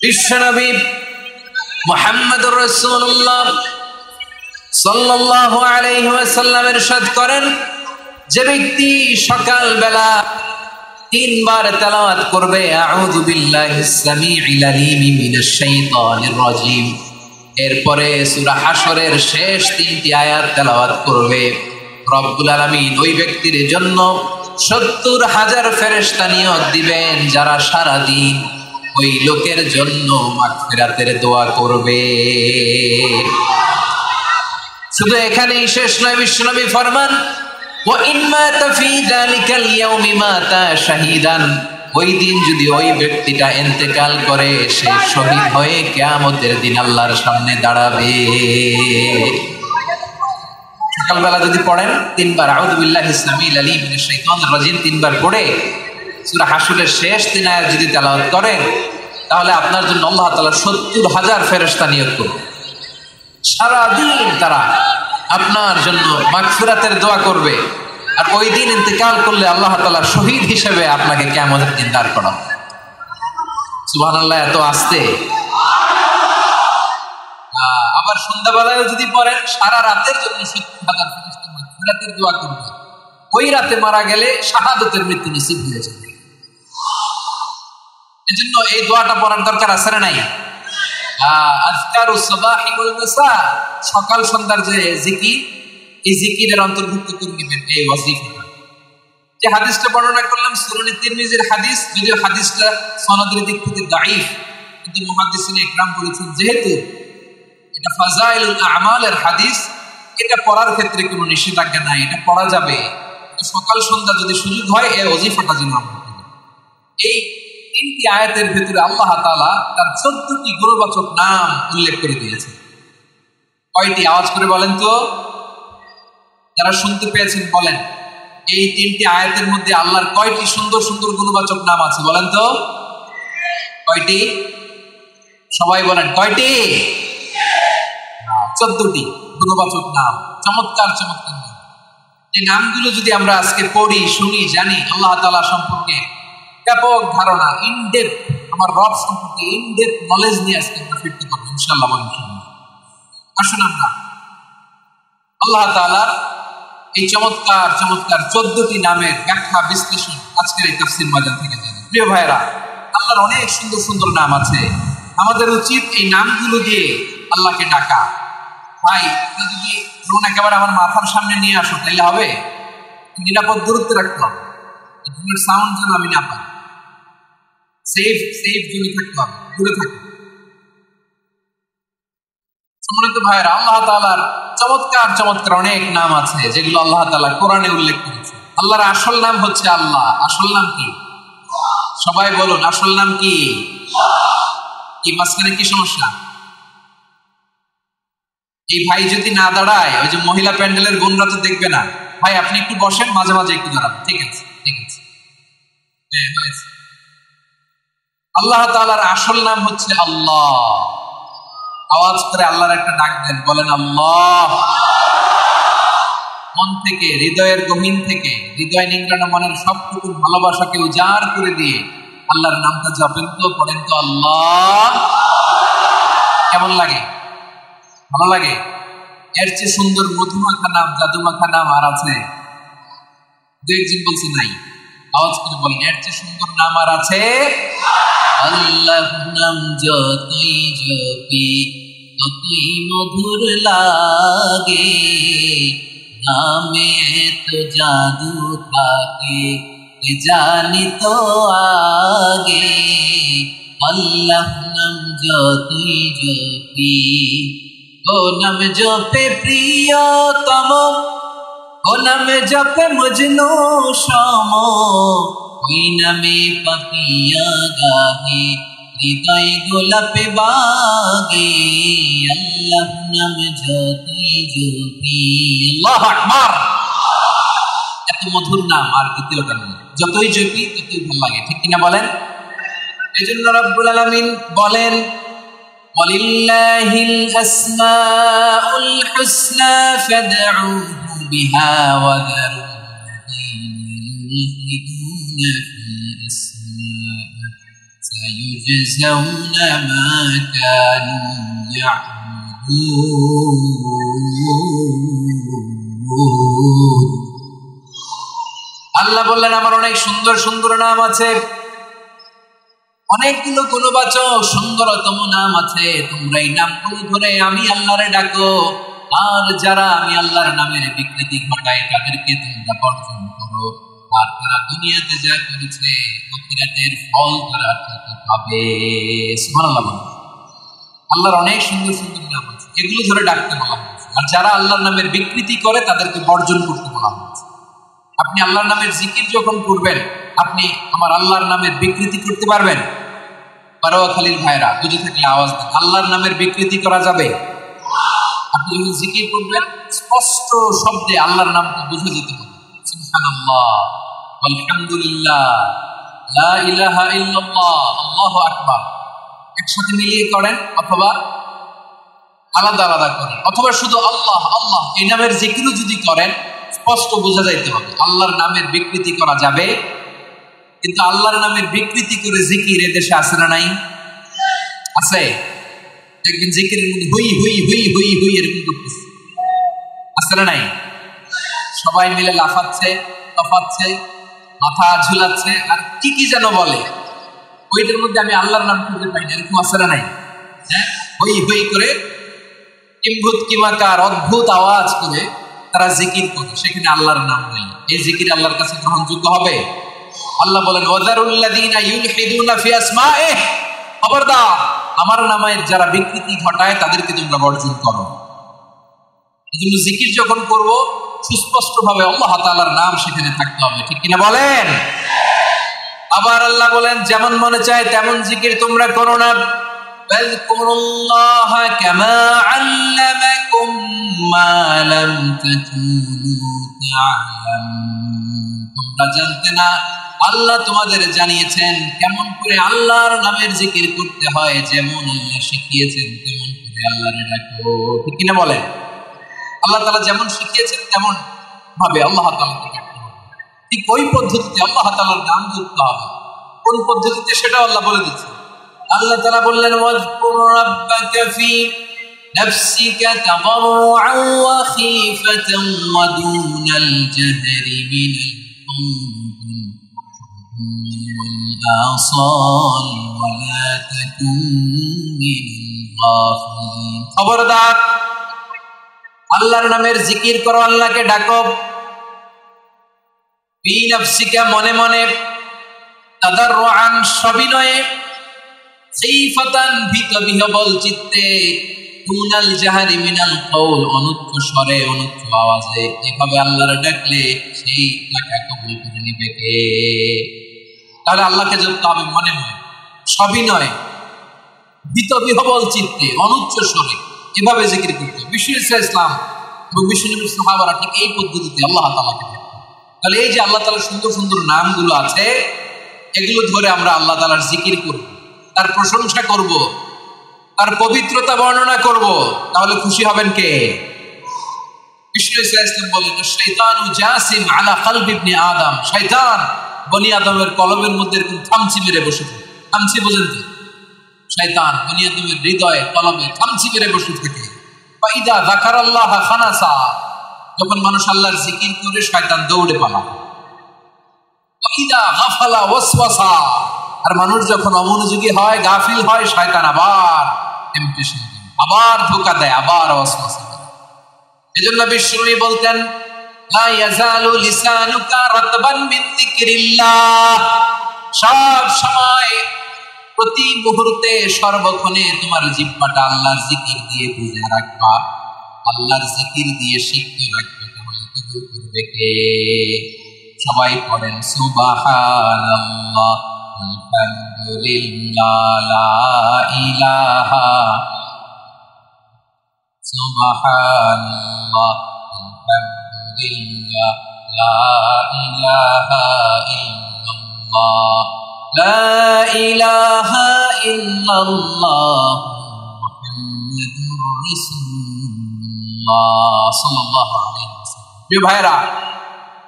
বিশ্বনবী মুহাম্মদুর রাসূলুল্লাহ সাল্লাল্লাহু আলাইহি ওয়াসাল্লাম ইরশাদ করেন, যে ব্যক্তি সকাল বেলা তিনবার তেলাওয়াত করবে আউযু বিল্লাহিস সামিউল আলিম মিনাশ শাইতানির রাজিম, এরপরে সূরা হাশরের শেষ তিনটি আয়াত তেলাওয়াত করবে, রব্বুল আলামিন ওই ব্যক্তির জন্য ৭০,০০০ ফেরেশতা নিয়োগ দিবেন যারা সারা দিন ওই লোকের জন্য মাগফিরাতের দোয়া করবে। শুধু এখানেই শেষ নয়, বিশ্বনবী ফরমান ওয়া ইন মাতা ফি যালিকাল ইয়াউমি মাতা শাহীদান, ওই দিন যদি ওই ব্যক্তিটা ইন্তেকাল করে সে শহীদ হয়ে কিয়ামতের দিন আল্লাহর সামনে দাঁড়াবে। সকালবেলা যদি পড়েন তিনবার আউযু বিল্লাহিস সামিউল আলিম মিনাশ শাইতানির রাজিম তিনবার পড়ে সূরা হাশরের শেষ তিন আয়াত যদি তেলাওয়াত করেন, তাহলে আপনার জন্য আল্লাহ তাআলা ৭০,০০০ ফেরেশতা নিয়োগ করবে। সারা দিন তারা আপনার জন্য মাগফিরাতের দোয়া করবে, আর ওই দিন ইন্তেকাল করলে আল্লাহ তাআলা শহীদ হিসেবে আপনাকে কিয়ামতের দিন দাঁড় করাবে। সুবহানাল্লাহ, এত আস্তে। আবার সন্ধ্যাবেলায় যদি পড়েন সারা রাতের জন্য ৭০,০০০ ফেরেশতা মাগফিরাতের দোয়া করবে, ওই রাতে মারা গেলে শাহাদাতের মৃত্যু নসিব হয়ে যাবে। এজন্য এই দোয়াটা পড়ার দরকার আছে না নাই? আযকারুস সাবাহি ওয়াল মাসা, সকাল সন্ধ্যার যে জিকির, এই জিকিরের অন্তর্ভুক্ত করে নেবেন এই ওয়াজিফাটা। যে হাদিসটা বর্ণনা করলাম সুনানে তিরমিজির হাদিস, যদিও হাদিসটা সনদের দিক থেকে দাঈফ, কিন্তু মুহাদ্দিসিনে ইকরাম বলেছেন যেহেতু এটা ফাযাইলুল আমালের হাদিস, এটা পড়ার ক্ষেত্রে কোনো নিষেধাজ্ঞা নাই, এটা পড়া যাবে। সকাল সন্ধ্যা যদি সুযোগ হয় এই ওয়াজিফাটা যেন আমরা করি। এই তিনটি আয়াতের ভিতরে আল্লাহ তাআলা তার ১৪টি গুণবাচক নাম উল্লেখ করে দিয়েছেন। কয়টি? আওয়াজ করে বলেন তো, যারা শুনতে পেয়েছেন বলেন, এই তিনটি আয়াতের মধ্যে আল্লাহর কয়টি সুন্দর সুন্দর গুণবাচক নাম আছে বলেন তো? কয়টি? সবাই বলেন কয়টি? ১৪টি গুণবাচক নাম, চমৎকার চমৎকার নাম। এই নামগুলো যদি আমরা আজকে পড়ি, শুনি, জানি, আল্লাহ তাআলা সম্পর্কে ব্যাপক ধারণা, ইনডেপথ, আমার রব সম্পর্কে ইনডেপথ নলেজ নিয়ে আজকে আমরা ফিরতে পারবো ইনশাআল্লাহ। আসুন আমরা আল্লাহ তাআলার এই চমৎকার চমৎকার ১৪টি নামের ব্যাখ্যা বিশ্লেষণ আজকের এই তাফসীর ময়দান থেকে জানি। প্রিয় ভাইরা, আল্লাহর অনেক সুন্দর সুন্দর নাম আছে, আমাদের উচিত এই নামগুলো দিয়ে আল্লাহকে ডাকা। ভাই, যদি ড্রোন একেবারে আমার মাথার সামনে নিয়ে আসো তাইলে হবে? নিরাপদ দূরত্বে রাখতে হবে, ড্রোনের সাউন্ড যেন আমি না পাই, সেফ জোনে থাকতে হবে, দূরে থাকতে। সম্মানিত ভাইয়েরা, আল্লাহ তাআলার চমৎকার চমৎকার অনেক নাম আছে যেগুলো আল্লাহ তাআলা কোরআনে উল্লেখ করেছে। আল্লাহর আসল নাম হচ্ছে আল্লাহ। আসল নাম কি? সবাই বলুন, আসল নাম কি? কি মাঝখানে কি সমস্যা? এই ভাই যদি না দাঁড়ায়, ওই যে মহিলা প্যান্ডেলের বোনরা তো দেখবে না। ভাই আপনি একটু বসেন, মাঝে মাঝে একটু দাঁড়ান। ঠিক আছে, ঠিক আছে, হ্যাঁ হয়েছে। আল্লাহ তাআলার আসল নাম হচ্ছে আল্লাহ। আওয়াজ করে আল্লাহর একটা ডাক দেন, বলেন আল্লাহ। মন থেকে, হৃদয়ের গভীর থেকে, হৃদয় নিংড়ানো মনের সবটুকু ভালোবাসাকে উজাড় করে দিয়ে আল্লাহর নামটা জপেন তো, পড়েন তো আল্লাহ। কেমন লাগে? ভালো লাগে? এর চেয়ে সুন্দর মধুমাখা নাম, জাদুমাখা নাম আর আছে? দু একজন বলছে নাই। আওয়াজ করে বলেন, এর চেয়ে সুন্দর নাম আর আছে? আল্লাহ নাম যতই জপি ততই মধুর লাগে, নামে তো জাদু থাকে জানি তো আগে। আল্লাহ নাম যতই জপি, ও নাম জপে প্রিয়তম, ও নাম জপে মজনু সম, ওই নামে পাপিয়া গাহে হৃদয় গোলাপে বাগে। আল্লাহ নাম যতই জপি, আল্লাহু আকবার। এত মধুর নাম আর দ্বিতীয়টা নেই, যতই জপি ততই ভালো লাগে, ঠিক কিনা বলেন? এজন্য রব্বুল আলামিন বলেন, ওয়ালিল্লাহিল আসমাউল হুসনা ফাদউহু বিহা ওয়া যারুল্লাযীনা ইউলহিদুনা ফি আসমাইহি سيجزون ما كانوا يعملون আল্লাহ বললেন আমার অনেক সুন্দর সুন্দর নাম আছে, অনেকগুলো গুণবাচক সুন্দরতম নাম আছে। তোমরা এই নামগুলো ধরে আমি আল্লাহরে ডাকো, আর যারা আমি আল্লাহর নামের বিকৃতি ঘটায় তাদেরকে তোমরা বর্জন করো। আর তারা দুনিয়াতে যা করেছে আখিরাতের ফল তারা পাবে। সুবহানাল্লাহ। আল্লাহর অনেক সুন্দর সুন্দর নাম আছে, এগুলো ধরে ডাকতে বলা হয়েছে। আর যারা আল্লাহর নামের বিকৃতি করে তাদেরকে বর্জন করতে বলা হয়েছে। আপনি আল্লাহর নামের জিকির যখন করবেন, আপনি আমার আল্লাহর নামের বিকৃতি করতে পারবেন? পারোয়াখালীর ভাইরা বুঝে থাকলে আওয়াজ দেন। আল্লাহর নামের বিকৃতি করা যাবে? আপনি যখন জিকির করবেন স্পষ্ট শব্দে আল্লাহর নামটা বুঝে যেতে হবে। সুবহানাল্লাহ, আলহামদুলিল্লাহ, লা ইলাহা ইল্লাল্লাহ, আল্লাহু আকবার একসাথে মিলিয়ে করেন, অথবা আলাদা আলাদা করেন, অথবা শুধু আল্লাহ আল্লাহ এই নামের জিকিরও যদি করেন স্পষ্ট বোঝা যাইতে হবে। আল্লাহর নামের বিকৃতি করা যাবে, কিন্তু আল্লাহর নামের বিকৃতি করে জিকির এদেশে আছে না নাই? আছে। দেখবেন জিকিরের মধ্যে হুই হুই হুই হুই হুই এরকম করতেছে, আছে না নাই? সবাই মিলে লাফাচ্ছে, তফাচ্ছে, মাথা ঝুলাচ্ছে, আর কি কি যেন বলে, ওইটার মধ্যে আমি আল্লাহর নাম খুঁজে পাই না, এরকম আছে না নাই? হ্যাঁ, হুই হুই করে কিম্ভূত কিমাকার অদ্ভুত আওয়াজ করে তারা জিকির করে, সেখানে আল্লাহর নাম নেই। এই জিকির আল্লাহর কাছে গ্রহণযোগ্য হবে? আল্লাহ বলেন ওয়াযারুল্লাযীনা ইউলহিদুনা ফি আসমাইহি, খবরদার আমার নামের যারা বিকৃতি ঘটায় তাদেরকে তোমরা বর্জন করো। এজন্য জিকির যখন করব সুস্পষ্ট ভাবে আল্লাহ তাআলার নাম সেখানে থাকতে হবে, ঠিক কিনা বলেন? আবার আল্লাহ বলেন যেমন মনে চায় তেমন জিকির তোমরা করো না। ফাযকুরুল্লাহা কামা আল্লামাকুম মা লাম তাকুনু তা'লামুন, তোমরা জানতে না, আল্লাহ তোমাদের জানিয়েছেন কেমন করে আল্লাহর নামের জিকির করতে হয়, যেমন আল্লাহ শিখিয়েছেন তেমন করে আল্লাহরে ডাকো, ঠিক কিনা বলেন? আল্লাহ তাআলা যেমন শিখিয়েছেন তেমন ভাবে আল্লাহ তাআলাকে ডাকতে হবে, ঠিক ওই পদ্ধতিতে আল্লাহ তাআলার নাম ধরতে হবে। কোন পদ্ধতিতে সেটা আল্লাহ বলে দিচ্ছেন। আল্লাহ তাআলা বললেন ওয়াজকুর রাব্বাকা ফি নাফসিকা তাদাররুআন ওয়া খীফাতান ওয়া দুনাল জাহরি মিনাল কওলি والآصال ولا تكن من الغافلين, খবরদার আল্লাহর নামের জিকির করো, আল্লাহকে ডাকো। ফি নাফসিকা মনে মনে, তাদাররুআন সবিনয়ে, খীফাতান বিহবল চিত্তে, দুনাল জাহরি মিনাল কওল অনুচ্চ স্বরে অনুচ্চ আওয়াজে। এভাবে আল্লাহর ডাকলে সেই টাকা কবুল করে নিবে কে? তাহলে আল্লাহকে জপতে হবে মনে মনে, সবিনয়, বিহবল চিত্তে, অনুচ্চ স্বরে, এভাবে জিকির করতে হবে। বিশ্বনবী ইসলাম এবং বিশ্বনবীর সাহাবারা ঠিক এই পদ্ধতিতে আল্লাহ তাআলাকে ডাকতেন। তাহলে এই যে আল্লাহ তাআলার সুন্দর সুন্দর নামগুলো আছে, এগুলো ধরে আমরা আল্লাহ তাআলার জিকির করব, তার প্রশংসা করব, তার পবিত্রতা বর্ণনা করব, তাহলে খুশি হবেন কে? বিশ্বনবী ইসলাম বলেন শাইতানু জাসিম আলা কলবি ইবনে আদম, শয়তান বনি আদমের কলবের মধ্যে এরকম খামচি মেরে বসে থাকে। খামচি বোঝেন তো? শয়তান বনি আদমের হৃদয়ে কলবে খামচি মেরে বসে থাকে। ফাইদা যাকারাল্লাহ খানাসা, যখন মানুষ আল্লাহর জিকির করে শয়তান দৌড়ে পালায়। ফাইদা গাফালা ওয়াসওয়াসা, আর মানুষ যখন অমনোযোগী হয়, গাফিল হয়, শয়তান আবার টেম্পটেশন দেয়, আবার ধোঁকা দেয়, আবার ওয়াসওয়াসা দেয়। এজন্য বিশ্বনবী বলতেন লা ইয়াজালু লিসানুকা রাতবান মিন যিকরিল্লাহ, সব সময় প্রতি মুহূর্তে সর্বক্ষণে তোমার জিহ্বাটা আল্লাহর জিকির দিয়ে ভিজা রাখবা, আল্লাহর জিকির দিয়ে সিক্ত রাখবা। তাহলে কবুল করবে কে? সবাই পড়েন সুবহানাল্লাহ আলহামদুলিল্লাহ লা ইলাহা, সুবহানাল্লাহ আলহামদুলিল্লাহ লা ইলাহা ইল্লাল্লাহ লা ইলাহা ইল্লাল্লাহ মুহাম্মাদুর রাসূলুল্লাহ সাল্লাল্লাহু আলাইহি ওয়াসাল্লাম। প্রিয় ভাইরা,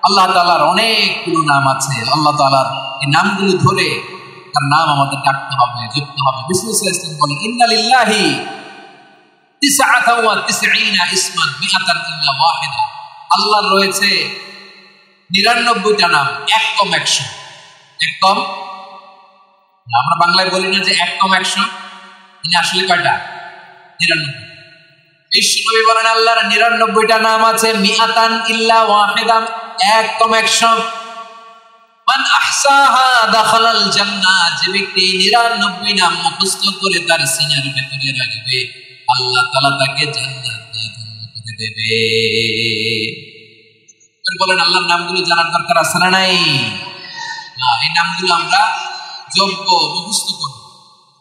আল্লাহ তাআলার অনেকগুলো নাম আছে। আল্লাহ তাআলার এই নামগুলো ধরে তার নাম আমাদের ডাকতে হবে, জপতে হবে। বিষ্ণু সাল্লাল্লাহু আলাইহি ওয়াসাল্লাম বলেন, ইন্না লিল্লাহি 99 ইসমান মিআতান ইল্লা ওয়াহিদা। আল্লাহর রয়েছে 99টা নাম, এক কম 100। এক কম, আমরা বাংলায় বলি না যে এক কম 100, মানে আসলে কয়টা? 99। বিশ্বনবী বলেন আল্লাহর 99টা নাম আছে, মিআতান ইল্লা ওয়াহিদা, এক কম 100। মান আহসাহা দাখালাল জান্নাহ, যে ব্যক্তি 99 নাম মুখস্থ করে তার সিনার ভিতরে রাখবে, আল্লাহ তাআলা তাকে জান্নাতে করে দেবে। বলেন আল্লাহর নামগুলো জানার দরকার আছে না নাই? এই নামগুলো আমরা যোগ্য মুখস্থ করব,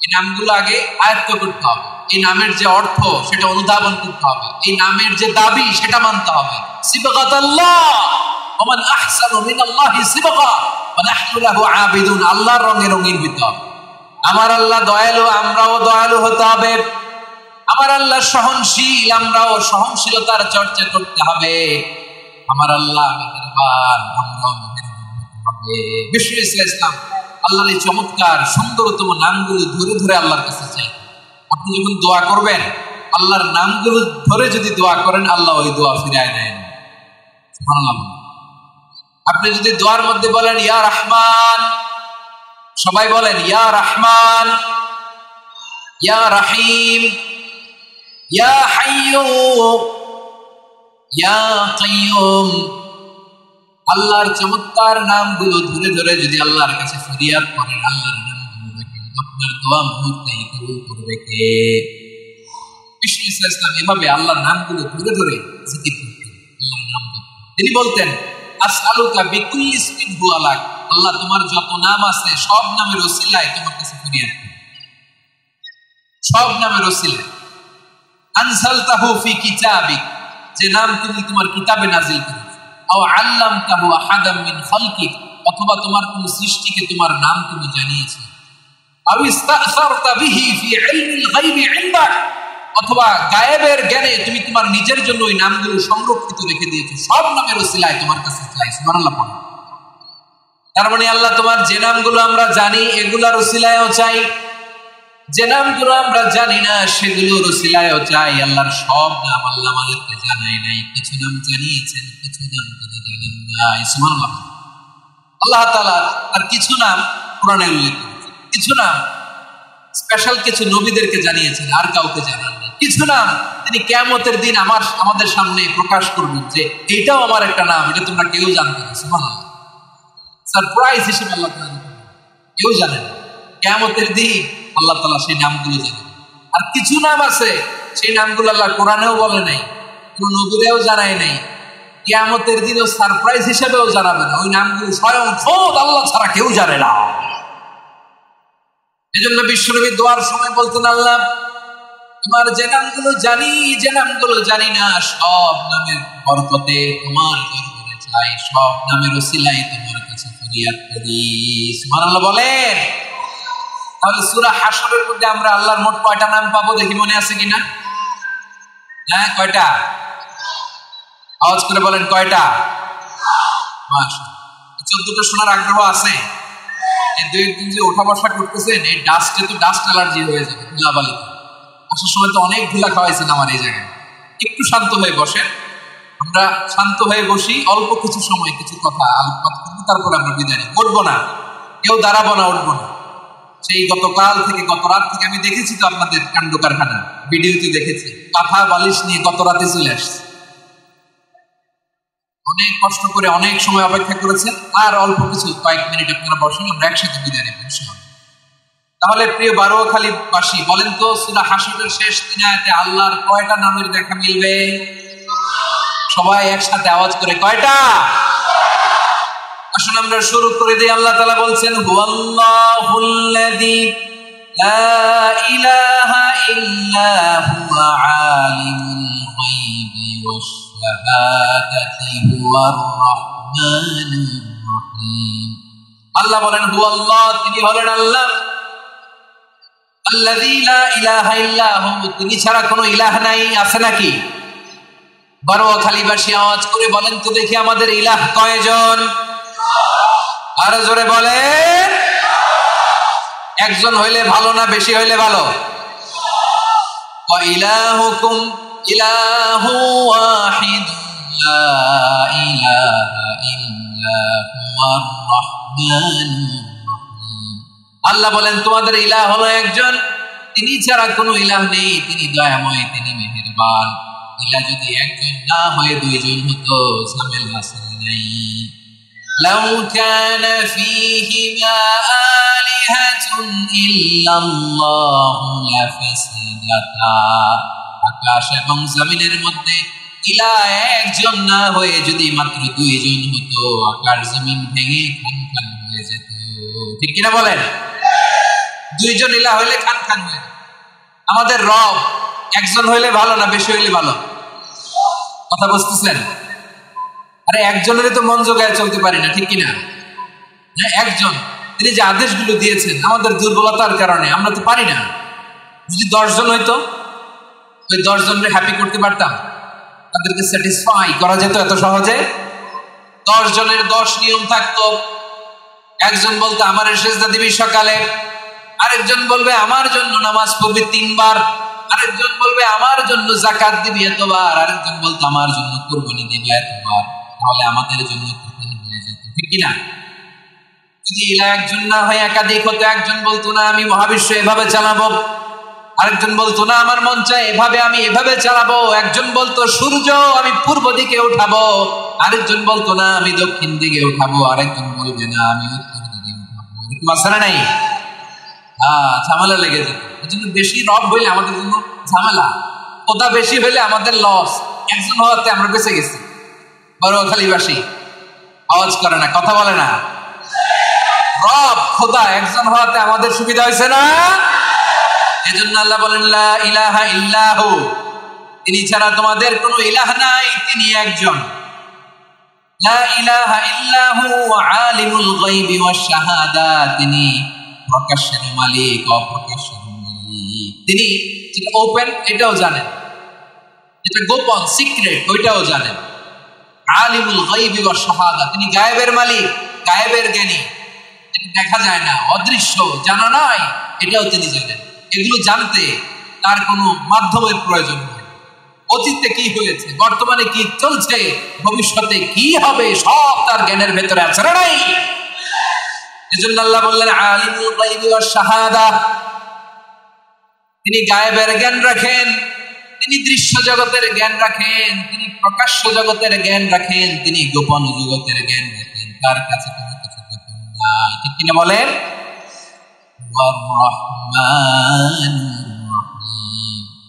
এই নামগুলো আগে আয়ত্ত করতে হবে, এই নামের যে অর্থ সেটা অনুধাবন করতে হবে, এই নামের যে দাবি সেটা মানতে হবে। সিবগাতাল্লাহ ওয়া মান আহসানু মিনাল্লাহি সিবগা ওয়া নাহনু লাহু আবিদুন। আল্লাহর রঙে রঙিন হতে হবে। আমার আল্লাহ দয়ালু, আমরাও দয়ালু হতে হবে। আমার আল্লাহ সহনশীল, আমরাও সহনশীলতার চর্চা করতে হবে। আমার আল্লাহ মেহেরবান, আমরাও মেহেরবান হতে হবে। বিষ্ণু ইসলাম আল্লাহর এই চমৎকার সুন্দরতম নামগুলো ধরে ধরে আল্লাহর কাছে চাই। আপনি যখন দোয়া করবেন, আল্লাহর নামগুলো ধরে যদি দোয়া করেন, আল্লাহ ওই দোয়া ফিরায় নেন। সুবহানাল্লাহ। আপনি যদি দোয়ার মধ্যে বলেন ইয়া রহমান, সবাই বলেন ইয়া রহমান, ইয়া রহিম, ইয়া হাইয়্যু, ইয়া কাইয়্যুম, আল্লাহর চমৎকার নামগুলো ধরে ধরে যদি আল্লাহর কাছে ফরিয়াদ করেন, আল্লাহর নামগুলো রাখেন, আপনার দোয়া মুহূর্তেই কবুল করবে কে? বিষ্ণু ইসলাম এভাবে আল্লাহর নামগুলো ধরে ধরে জিকির করতেন, আল্লাহর নাম ধরে। তিনি বলতেন আসআলুকা বিকুল্লি ইসমিন হুয়া লাক, আল্লাহ তোমার যত নাম আছে সব নামের ওসিলায় তোমার কাছে ফরিয়াদ করি, সব নামের ওসিলায়। আনজালতাহু ফি কিতাবিক, যে নাম তুমি তোমার কিতাবে নাজিল করেছো। আও আল্লামতাহু আহাদাম মিন খালকিক, অথবা তোমার কোন সৃষ্টিকে তোমার নাম তুমি জানিয়েছো। আও ইস্তাসারতা বিহি ফি ইলমিল গায়বি ইনদাক, অথবা গায়েবের জ্ঞানে তুমি তোমার নিজের জন্য ওই নামগুলো সংরক্ষিত রেখে দিয়েছো। সব নামের ওসিলায় তোমার কাছে চাই। সুবহানাল্লাহ। তার মানে আল্লাহ তোমার যে নামগুলো আমরা জানি এগুলোর ওসিলায়ও চাই, যে নামগুলো আমরা জানি না সেগুলোর ওসিলায়ও চাই। আল্লাহর সব নাম আল্লাহ আমাদেরকে জানাই নাই, কিছু নাম জানিয়েছেন, কিছু নাম তিনি জানেন নাই। সুবহানাল্লাহ। আল্লাহ তাআলা আর কিছু নাম কোরআনে উল্লেখ করেছেন, কিছু নাম স্পেশাল কিছু নবীদেরকে জানিয়েছেন, আর কাউকে জানান নাই। কিছু নাম তিনি কিয়ামতের দিন আমাদের সামনে প্রকাশ করবেন যে এইটাও আমার একটা নাম, এটা তোমরা কেউ জানতে না। সুবহানাল্লাহ। সারপ্রাইজ হিসেবে আল্লাহ তাআলা কেউ জানেন না। কিয়ামতের দিন আল্লাহ তাআলা সেই নামগুলো জানেন। আর কিছু নাম আছে সেই নামগুলো আল্লাহ কোরআনেও বলে নাই, কোন নবীরেও জানায় নাই, কিয়ামতের দিনও সারপ্রাইজ হিসেবেও জানাবে না। ওই নামগুলো স্বয়ং খোদ আল্লাহ ছাড়া কেউ জানে না। এজন্য বিশ্বনবী দোয়ার সময় বলতেন, আল্লাহ তোমার যে নামগুলো জানি, যে নামগুলো জানি না, সব নামের বরকতে তোমার দরবারে চাই, সব নামের ওসিলায় তোমার কাছে ফরিয়াদ করি। সুবহানাল্লাহ বলেন। তাহলে সূরা হাশরের মধ্যে আমরা আল্লাহর মোট কয়টা নাম পাবো দেখি, মনে আছে কিনা? হ্যাঁ, কয়টা? আওয়াজ করে বলেন কয়টা? মাশাআল্লাহ। 14টা শোনার আগ্রহ আছে? এই দুই দিন যে ওঠা বসা করতেছেন, এই ডাস্টে তো ডাস্ট অ্যালার্জি হয়ে যাবে। ধুলাবালিতে আসার সময় তো অনেক ধুলা খাওয়াইছেন আমার এই জায়গায়। একটু শান্ত হয়ে বসেন, আমরা শান্ত হয়ে বসি, অল্প কিছু সময় কিছু কথা আলোচনা করবো, তারপরে আমরা বিদায় নিই। উঠবো না, কেউ দাঁড়াবো না, উঠবো না। সেই গতকাল থেকে, গত রাত থেকে আমি দেখেছি তো আপনাদের কাণ্ড কারখানা, ভিডিওতে দেখেছি, কাঁথা বালিশ নিয়ে গত রাতে চলে আসছে। অনেক কষ্ট করে অনেক সময় অপেক্ষা করেছেন, আর অল্প কিছু কয়েক মিনিট আপনারা বসেন, আমরা একসাথে বিদায় নেব ইনশাআল্লাহ। তাহলে প্রিয় বারোয়াখালীবাসী, বলেন তো সূরা হাশরের শেষ 3 আয়াতে আল্লাহর কয়টা নামের দেখা মিলবে? সবাই একসাথে আওয়াজ করে কয়টা? আসুন আমরা শুরু করে দিই। আল্লাহ তাআলা বলছেন, হুয়াল্লাহুল্লাযী লা ইলাহা ইল্লা হুয়া আলিমুল গায়বি ওয়াশ শাহাদাতি হুয়ার রাহমানুর রহিম। আল্লাহ বলেন হুয়াল্লাহ, তিনি হলেন আল্লাহ, আল্লাযী লা ইলাহা ইল্লা হু, তিনি ছাড়া কোনো ইলাহ নাই। আছে নাকি? বারোয়াখালীবাসী আওয়াজ করে বলেন তো দেখি, আমাদের ইলাহ কয়জন? আরো জোরে বলেন। একজন হইলে ভালো না বেশি হইলে ভালো? ওয়া ইলাহুকুম ইলাহু ওয়াহিদ লা ইলাহা ইল্লা হুয়ার রাহমানুর রাহিম। আল্লাহ বলেন তোমাদের ইলাহ হলো একজন, তিনি ছাড়া কোনো ইলাহ নেই, তিনি দয়াময়, তিনি মেহেরবান। ইলাহ যদি একজন না হয়ে দুইজন হতো ঝামেলা ছিল নাই। লাউ কানা ফীহিমা আলিহাতুন ইল্লাল্লাহু লাফাসাদাতা। আকাশ এবং জমিনের মধ্যে ইলাহ একজন না হয়ে যদি মাত্র দুইজন হতো, আকাশ জমিন ভেঙে খান খান হয়ে যেত। ঠিক কিনা বলেন? দুইজন ইলাহ হইলে খান খান হয়ে যেত। আমাদের রব একজন হইলে ভালো না বেশি হইলে ভালো? কথা বুঝতেছেন? আরে একজনেরই তো মন জোগায় চলতে পারি না, ঠিক কিনা? হ্যাঁ, একজন, তিনি যে আদেশগুলো দিয়েছেন আমাদের দুর্বলতার কারণে আমরা তো পারি না। যদি 10 জন হইতো, ওই 10 জনকে হ্যাপি করতে পারতাম, তাদেরকে স্যাটিসফাই করা যেত এত সহজে? 10 জনের 10 নিয়ম থাকতো। একজন বলতো আমার সেজদা দিবি সকালে, আরেকজন বলবে আমার জন্য নামাজ পড়বি 3 বার, আরেকজন বলবে আমার জন্য যাকাত দিবি এতবার, আরেকজন বলতো আমার জন্য কুরবানি দিবি এতবার। তাহলে আমাদের জন্য কঠিন হয়ে যেত, ঠিক কিনা? যদি ইলাহ একজন না হয় একাধিক হতো, একজন বলতো না আমি মহাবিশ্ব এভাবে চালাবো, আরেকজন বলতো না আমার মন চায় এভাবে, আমি এভাবে চালাবো, একজন বলতো সূর্য আমি পূর্ব দিকে উঠাবো, আরেকজন বলতো না আমি দক্ষিণ দিকে উঠাবো, আরেকজন বলবে না আমি উত্তর দিকে উঠাবো। এরকম আছে না নাই? ঝামেলা লেগে যেত। এই জন্য বেশি রব হইলে আমাদের জন্য ঝামেলা, খোদা বেশি হইলে আমাদের লস। একজন হওয়াতে আমরা বেঁচে গেছি। বড়খালীবাসী আওয়াজ করে না, কথা বলে না। রব খোদা একজন হওয়াতে আমাদের সুবিধা হয়েছে না? এজন্য আল্লাহ বলেন লা ইলাহা ইল্লাহু, তিনি ছাড়া তোমাদের কোনো ইলাহ নাই, তিনি একজন। লা ইলাহা ইল্লাহু আলিমুল গায়বি ওয়াশ শাহাদা, তিনি প্রকাশের মালিক, অপ্রকাশের মালিক। তিনি যেটা ওপেন এটাও জানেন, যেটা গোপন সিক্রেট ওইটাও জানেন। আলিমুল গায়বি ওয়াশ শাহাদা, তিনি গায়েবের মালিক, গায়েবের জ্ঞানী, যেটা দেখা যায় না, অদৃশ্য, জানা নাই, এটাও তিনি জানেন। এগুলো জানতে তার কোনো মাধ্যমের প্রয়োজন নেই। অতীতে কি হয়েছে, বর্তমানে কি চলছে, ভবিষ্যতে কি হবে, সব তার জ্ঞানের ভেতরে আছে না নাই? এজন্য আল্লাহ বললেন আলিমুল গায়বি ওয়াশ শাহাদা, তিনি গায়েবের জ্ঞান রাখেন, তিনি দৃশ্য জগতের জ্ঞান রাখেন, তিনি প্রকাশ্য জগতের জ্ঞান রাখেন, তিনি গোপন জগতের জ্ঞান রাখেন। তার কাছে কোনো কিছু গোপন নাই, ঠিক কিনা বলেন?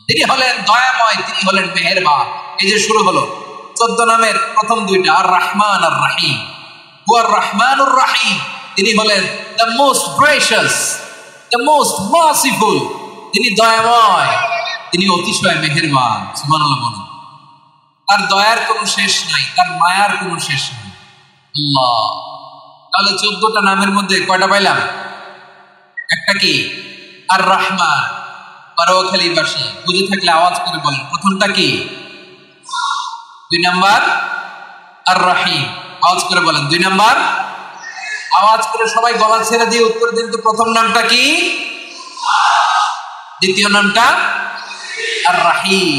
তিনি হলেন দয়াময়, তিনি হলেন মেহেরবান। এই যে শুরু হলো 14 নামের প্রথম দুইটা, আর রহমান আর রাহিম। হুয়ার রহমানুর রাহিম, তিনি হলেন the most gracious, the most merciful, তিনি দয়াময়, তিনি অতিশয় মেহেরবান। সুবহানাল্লাহ বলেন। তার দয়ার কোনো শেষ নাই, তার মায়ার কোনো শেষ নাই। আল্লাহ, তাহলে 14টা নামের মধ্যে কয়টা পাইলাম? একটা কি? আর রহমান। বারোখালীবাসী বুঝে থাকলে আওয়াজ করে বলেন প্রথমটা কি? 2 নাম্বার আর রহিম। আওয়াজ করে বলেন 2 নাম্বার। আওয়াজ করে সবাই গলা ছেড়ে দিয়ে উত্তর দিন তো, প্রথম নামটা কি? দ্বিতীয় নামটা আর রাহিম।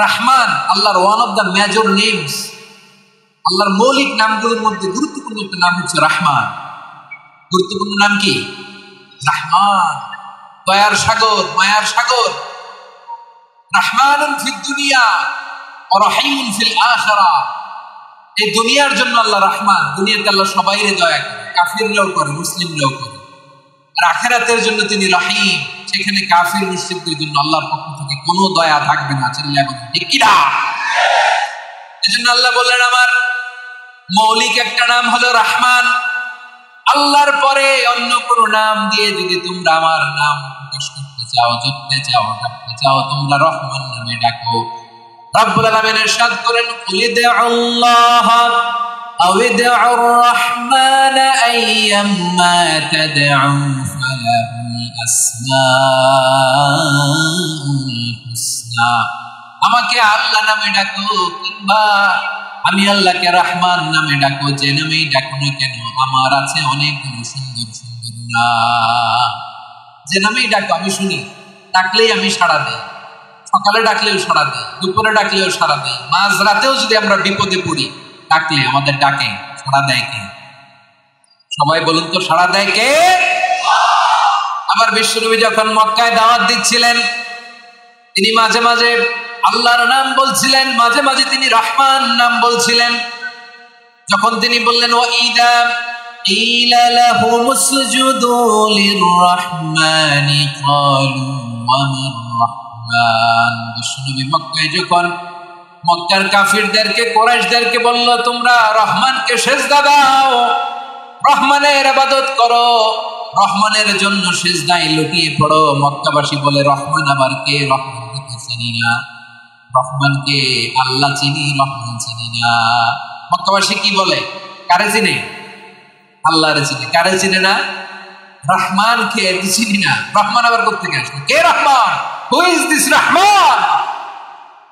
রহমান আল্লাহর one of the major names, আল্লাহর মৌলিক নামগুলোর মধ্যে গুরুত্বপূর্ণ একটা নাম হচ্ছে রহমান। গুরুত্বপূর্ণ নাম কি? রহমান, দয়ার সাগর, মায়ার সাগর। রহমানুন ফিদ দুনিয়া ওয়া রহিমুন ফিল আখিরাহ। এই দুনিয়ার জন্য আল্লাহ রহমান, দুনিয়াতে আল্লাহ সবাইরে দয়া করে, কাফিররাও করে, মুসলিমরাও করে। আর আখিরাতের জন্য তিনি রহিম, সেখানে কাফির মুশরিকদের জন্য আল্লাহর পক্ষ থেকে কোনো দয়া থাকবে না। চিল্লায় বলেন ঠিক কি না? এজন্য আল্লাহ বললেন আমার মৌলিক একটা নাম হলো রহমান। আল্লাহর পরে অন্য কোন নাম দিয়ে যদি তোমরা আমার নাম প্রকাশ করতে চাও, জপতে চাও, ডাকতে চাও, তোমরা রহমান নামে ডাকো। রব্বুল আলামিন ইরশাদ করেন কুলিদুল্লাহ আও ইদউর রহমান আইয়াম্মা তাদউ ফালাহুল আসমাউল হুসনা। আমাকে আল্লাহ নামে ডাকো কিংবা আমি আল্লাহকে রহমান নামে ডাকো, যে নামেই ডাকো না কেন আমার আছে অনেকগুলো সুন্দর সুন্দর নাম। যে নামেই ডাকো আমি শুনি, ডাকলেই আমি সাড়া দিই, সকালে ডাকলেও সাড়া দিই, দুপুরে ডাকলেও সাড়া দিই, মাঝ রাতেও যদি আমরা বিপদে পড়ি ডাকলে আমাদের ডাকে সাড়া দেয় কে? সবাই বলুন তো, সাড়া দেয় কে? আবার বিশ্বনবী যখন মক্কায় দাওয়াত দিচ্ছিলেন, তিনি মাঝে মাঝে আল্লাহর নাম বলছিলেন, মাঝে মাঝে তিনি রহমান নাম বলছিলেন। যখন তিনি বললেন ওয়াইদা ইলা লাহুম উসজুদু লিররহমানি ক্বালু ওয়া মার রহমান, বিশ্বনবী মক্কায় যখন মক্কার কাফিরদেরকে, কুরাইশদেরকে বলল তোমরা রহমানকে সিজদা দাও, রহমানের ইবাদত করো, রহমানের জন্য সিজদায় লুটিয়ে পড়ো, মক্কাবাসী বলে রহমান আবার কে? রহমানকে চিনি না, রহমানকে আল্লাহ চিনি, রহমান চিনি না। মক্কাবাসী কি বলে? কারে চিনে? আল্লাহরে চিনে। কারে চিনে না? রহমানকে চিনি না। রহমান আবার কোত্থেকে আসলো? কে Rahman? Who is this Rahman?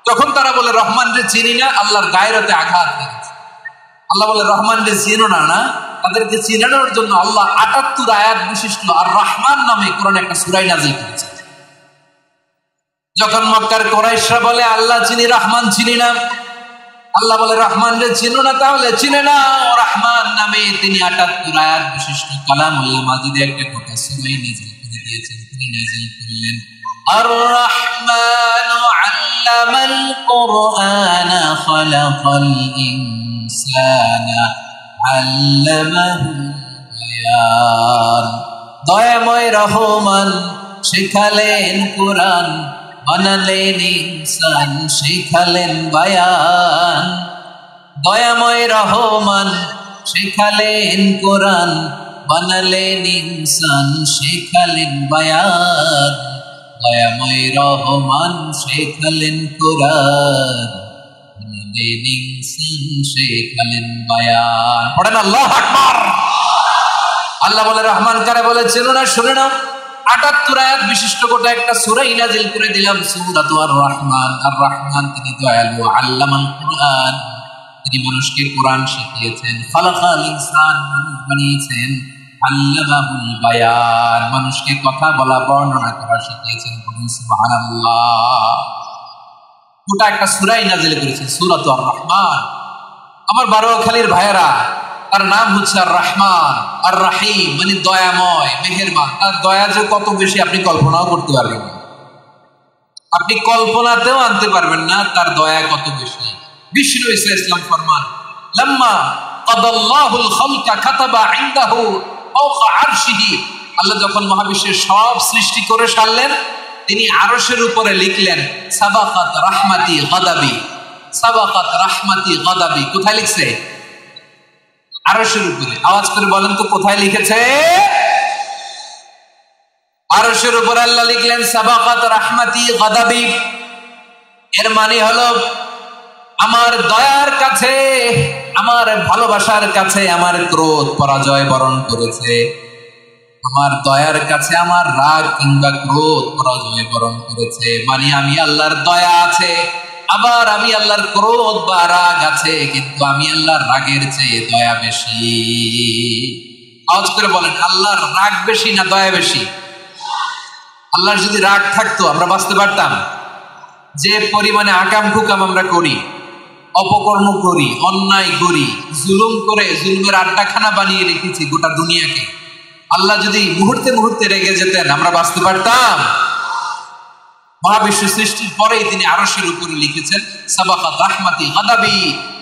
যখন তারা বলে রহমান রে চিনি না, আল্লাহর গায়রতে আঘাত লেগেছে। আল্লাহ বলে রহমান রে চিনো না, না? তাদেরকে চিনানোর জন্য আল্লাহ ৭৮ আয়াত বিশিষ্ট আর রহমান নামে কোরআনে একটা সূরা নাযিল করেছে। যখন মক্কার কুরাইশরা বলে আল্লাহ চিনি, রহমান চিনি না, আল্লাহ বলে রহমান রে চিনো না, তাহলে চিনে না রহমান নামে তিনি ৭৮ আয়াত বিশিষ্ট কালামুল্লাহ মাজিদে একটা কথা সূরা নাযিল করে দিয়েছেন। তিনি নাযিল করলেন আর রহমানু আল্লামাল কুরআনা খালাকাল ইনসানা আল্লামাহুল বায়ান, দয়াময় রহমান শিখালেন কোরআন, বানালেন ইনসান শিখালেন বায়ান। দয়াময় রহমান শিখালেন কোরআন, বানালেন ইনসান শিখালেন বায়ান। দয়াময় রহমান শিখালেন কোরআন, বানালেন ইনসান শিখালেন বায়ান। পড়েন আল্লাহু আকবার। আল্লাহ বলে রহমান কারে বলে চেনো না? শুনে নাও, ৭৮ আয়াত বিশিষ্ট গোটা একটা সূরা নাযিল করে দিলাম, সূরাতুর আর রহমান। আর রহমান তিনি দয়ালু, আল্লামাল কুরআন, তিনি মানুষকে কোরআন শিখিয়েছেন, খালাকাল ইনসান, মানুষ বানিয়েছেন, আল্লামাহুল বায়ান, মানুষকে কথা বলা বর্ণনা করা শিখিয়েছেন। বলুন সুবহানাল্লাহ। গোটা একটা সূরা নাযিল করেছেন, সূরাতুর আর রহমান। আমার বারোয়াখালীর ভাইয়েরা, তার নাম হচ্ছে আর রহমান আর রাহিম, মানে দয়াময়, মেহেরবান। তার দয়া যে কত বেশি আপনি কল্পনাও করতে পারবেন না, আপনি কল্পনাতেও আনতে পারবেন না তার দয়া কত বেশি। বিষ্ণু ইসলাম ফরমান লাম্মা কাদাল্লাহুল খালকা কাতাবা ইনদাহু ফাওকা আরশিহি, আল্লাহ যখন মহাবিশ্বের সব সৃষ্টি করে সারলেন, তিনি আরশের উপরে লিখলেন সাবাকাত রাহমাতি গাদাবি, সাবাকাত রাহমাতি গাদাবি। কোথায় লিখছে? আরশের উপরে। আওয়াজ করে বলেন তো কোথায় লিখেছে? আরশের উপরে আল্লাহ লিখলেন সাবাকাত রাহমাতি গাদাবি। এর মানে হলো আমার দয়ার কাছে, আমার ভালোবাসার কাছে আমার ক্রোধ পরাজয় বরণ করেছে, আমার দয়ার কাছে আমার রাগ কিংবা ক্রোধ পরাজয় বরণ করেছে। মানে আমি আল্লাহর দয়া আছে, আবার আমি আল্লাহর ক্রোধ বা রাগ আছে, কিন্তু আমি আল্লাহর রাগের চেয়ে দয়া বেশি। আওয়াজ করে বলেন আল্লাহর রাগ বেশি না দয়া বেশি? আল্লাহর যদি রাগ থাকতো আমরা বাঁচতে পারতাম? যে পরিমাণে আকাম কুকাম আমরা করি, অপকর্ম করি, অন্যায় করি, জুলুম করে জুলুমের আড্ডাখানা বানিয়ে রেখেছি গোটা দুনিয়াকে, আল্লাহ যদি মুহূর্তে মুহূর্তে রেগে যেতেন আমরা বাঁচতে পারতাম? মহাবিশ্ব সৃষ্টির পরেই তিনি আরশের উপরে লিখেছেন সাবাকাত রাহমাতি গাদাবি,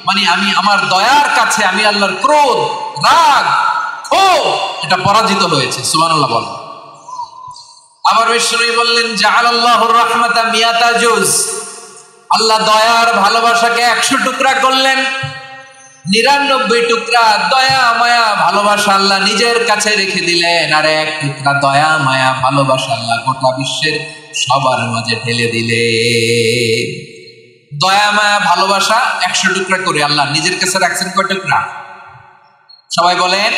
মানে আমি আমার দয়ার কাছে আমি আল্লাহর ক্রোধ, রাগ, ক্ষোভ এটা পরাজিত হয়েছে। সুবহানাল্লাহ বলেন। আবার বিষ্ণু বললেন জাআলাল্লাহুর রাহমাতা মিয়াতা জুজ, আল্লাহ দয়ার ভালোবাসাকে ১০০ টুকরা করলেন, ৯৯ টুকরা দয়া মায়া ভালোবাসা আল্লাহ নিজের কাছে রেখে দিলেন, আর ১ টুকরা দয়া মায়া ভালোবাসা আল্লাহ গোটা বিশ্বের সবার মাঝে ঢেলে দিলে। দয়া মায়া ভালোবাসা ১০০ টুকরা করে আল্লাহ নিজের কাছে রাখছেন কয় টুকরা? সবাই বলেন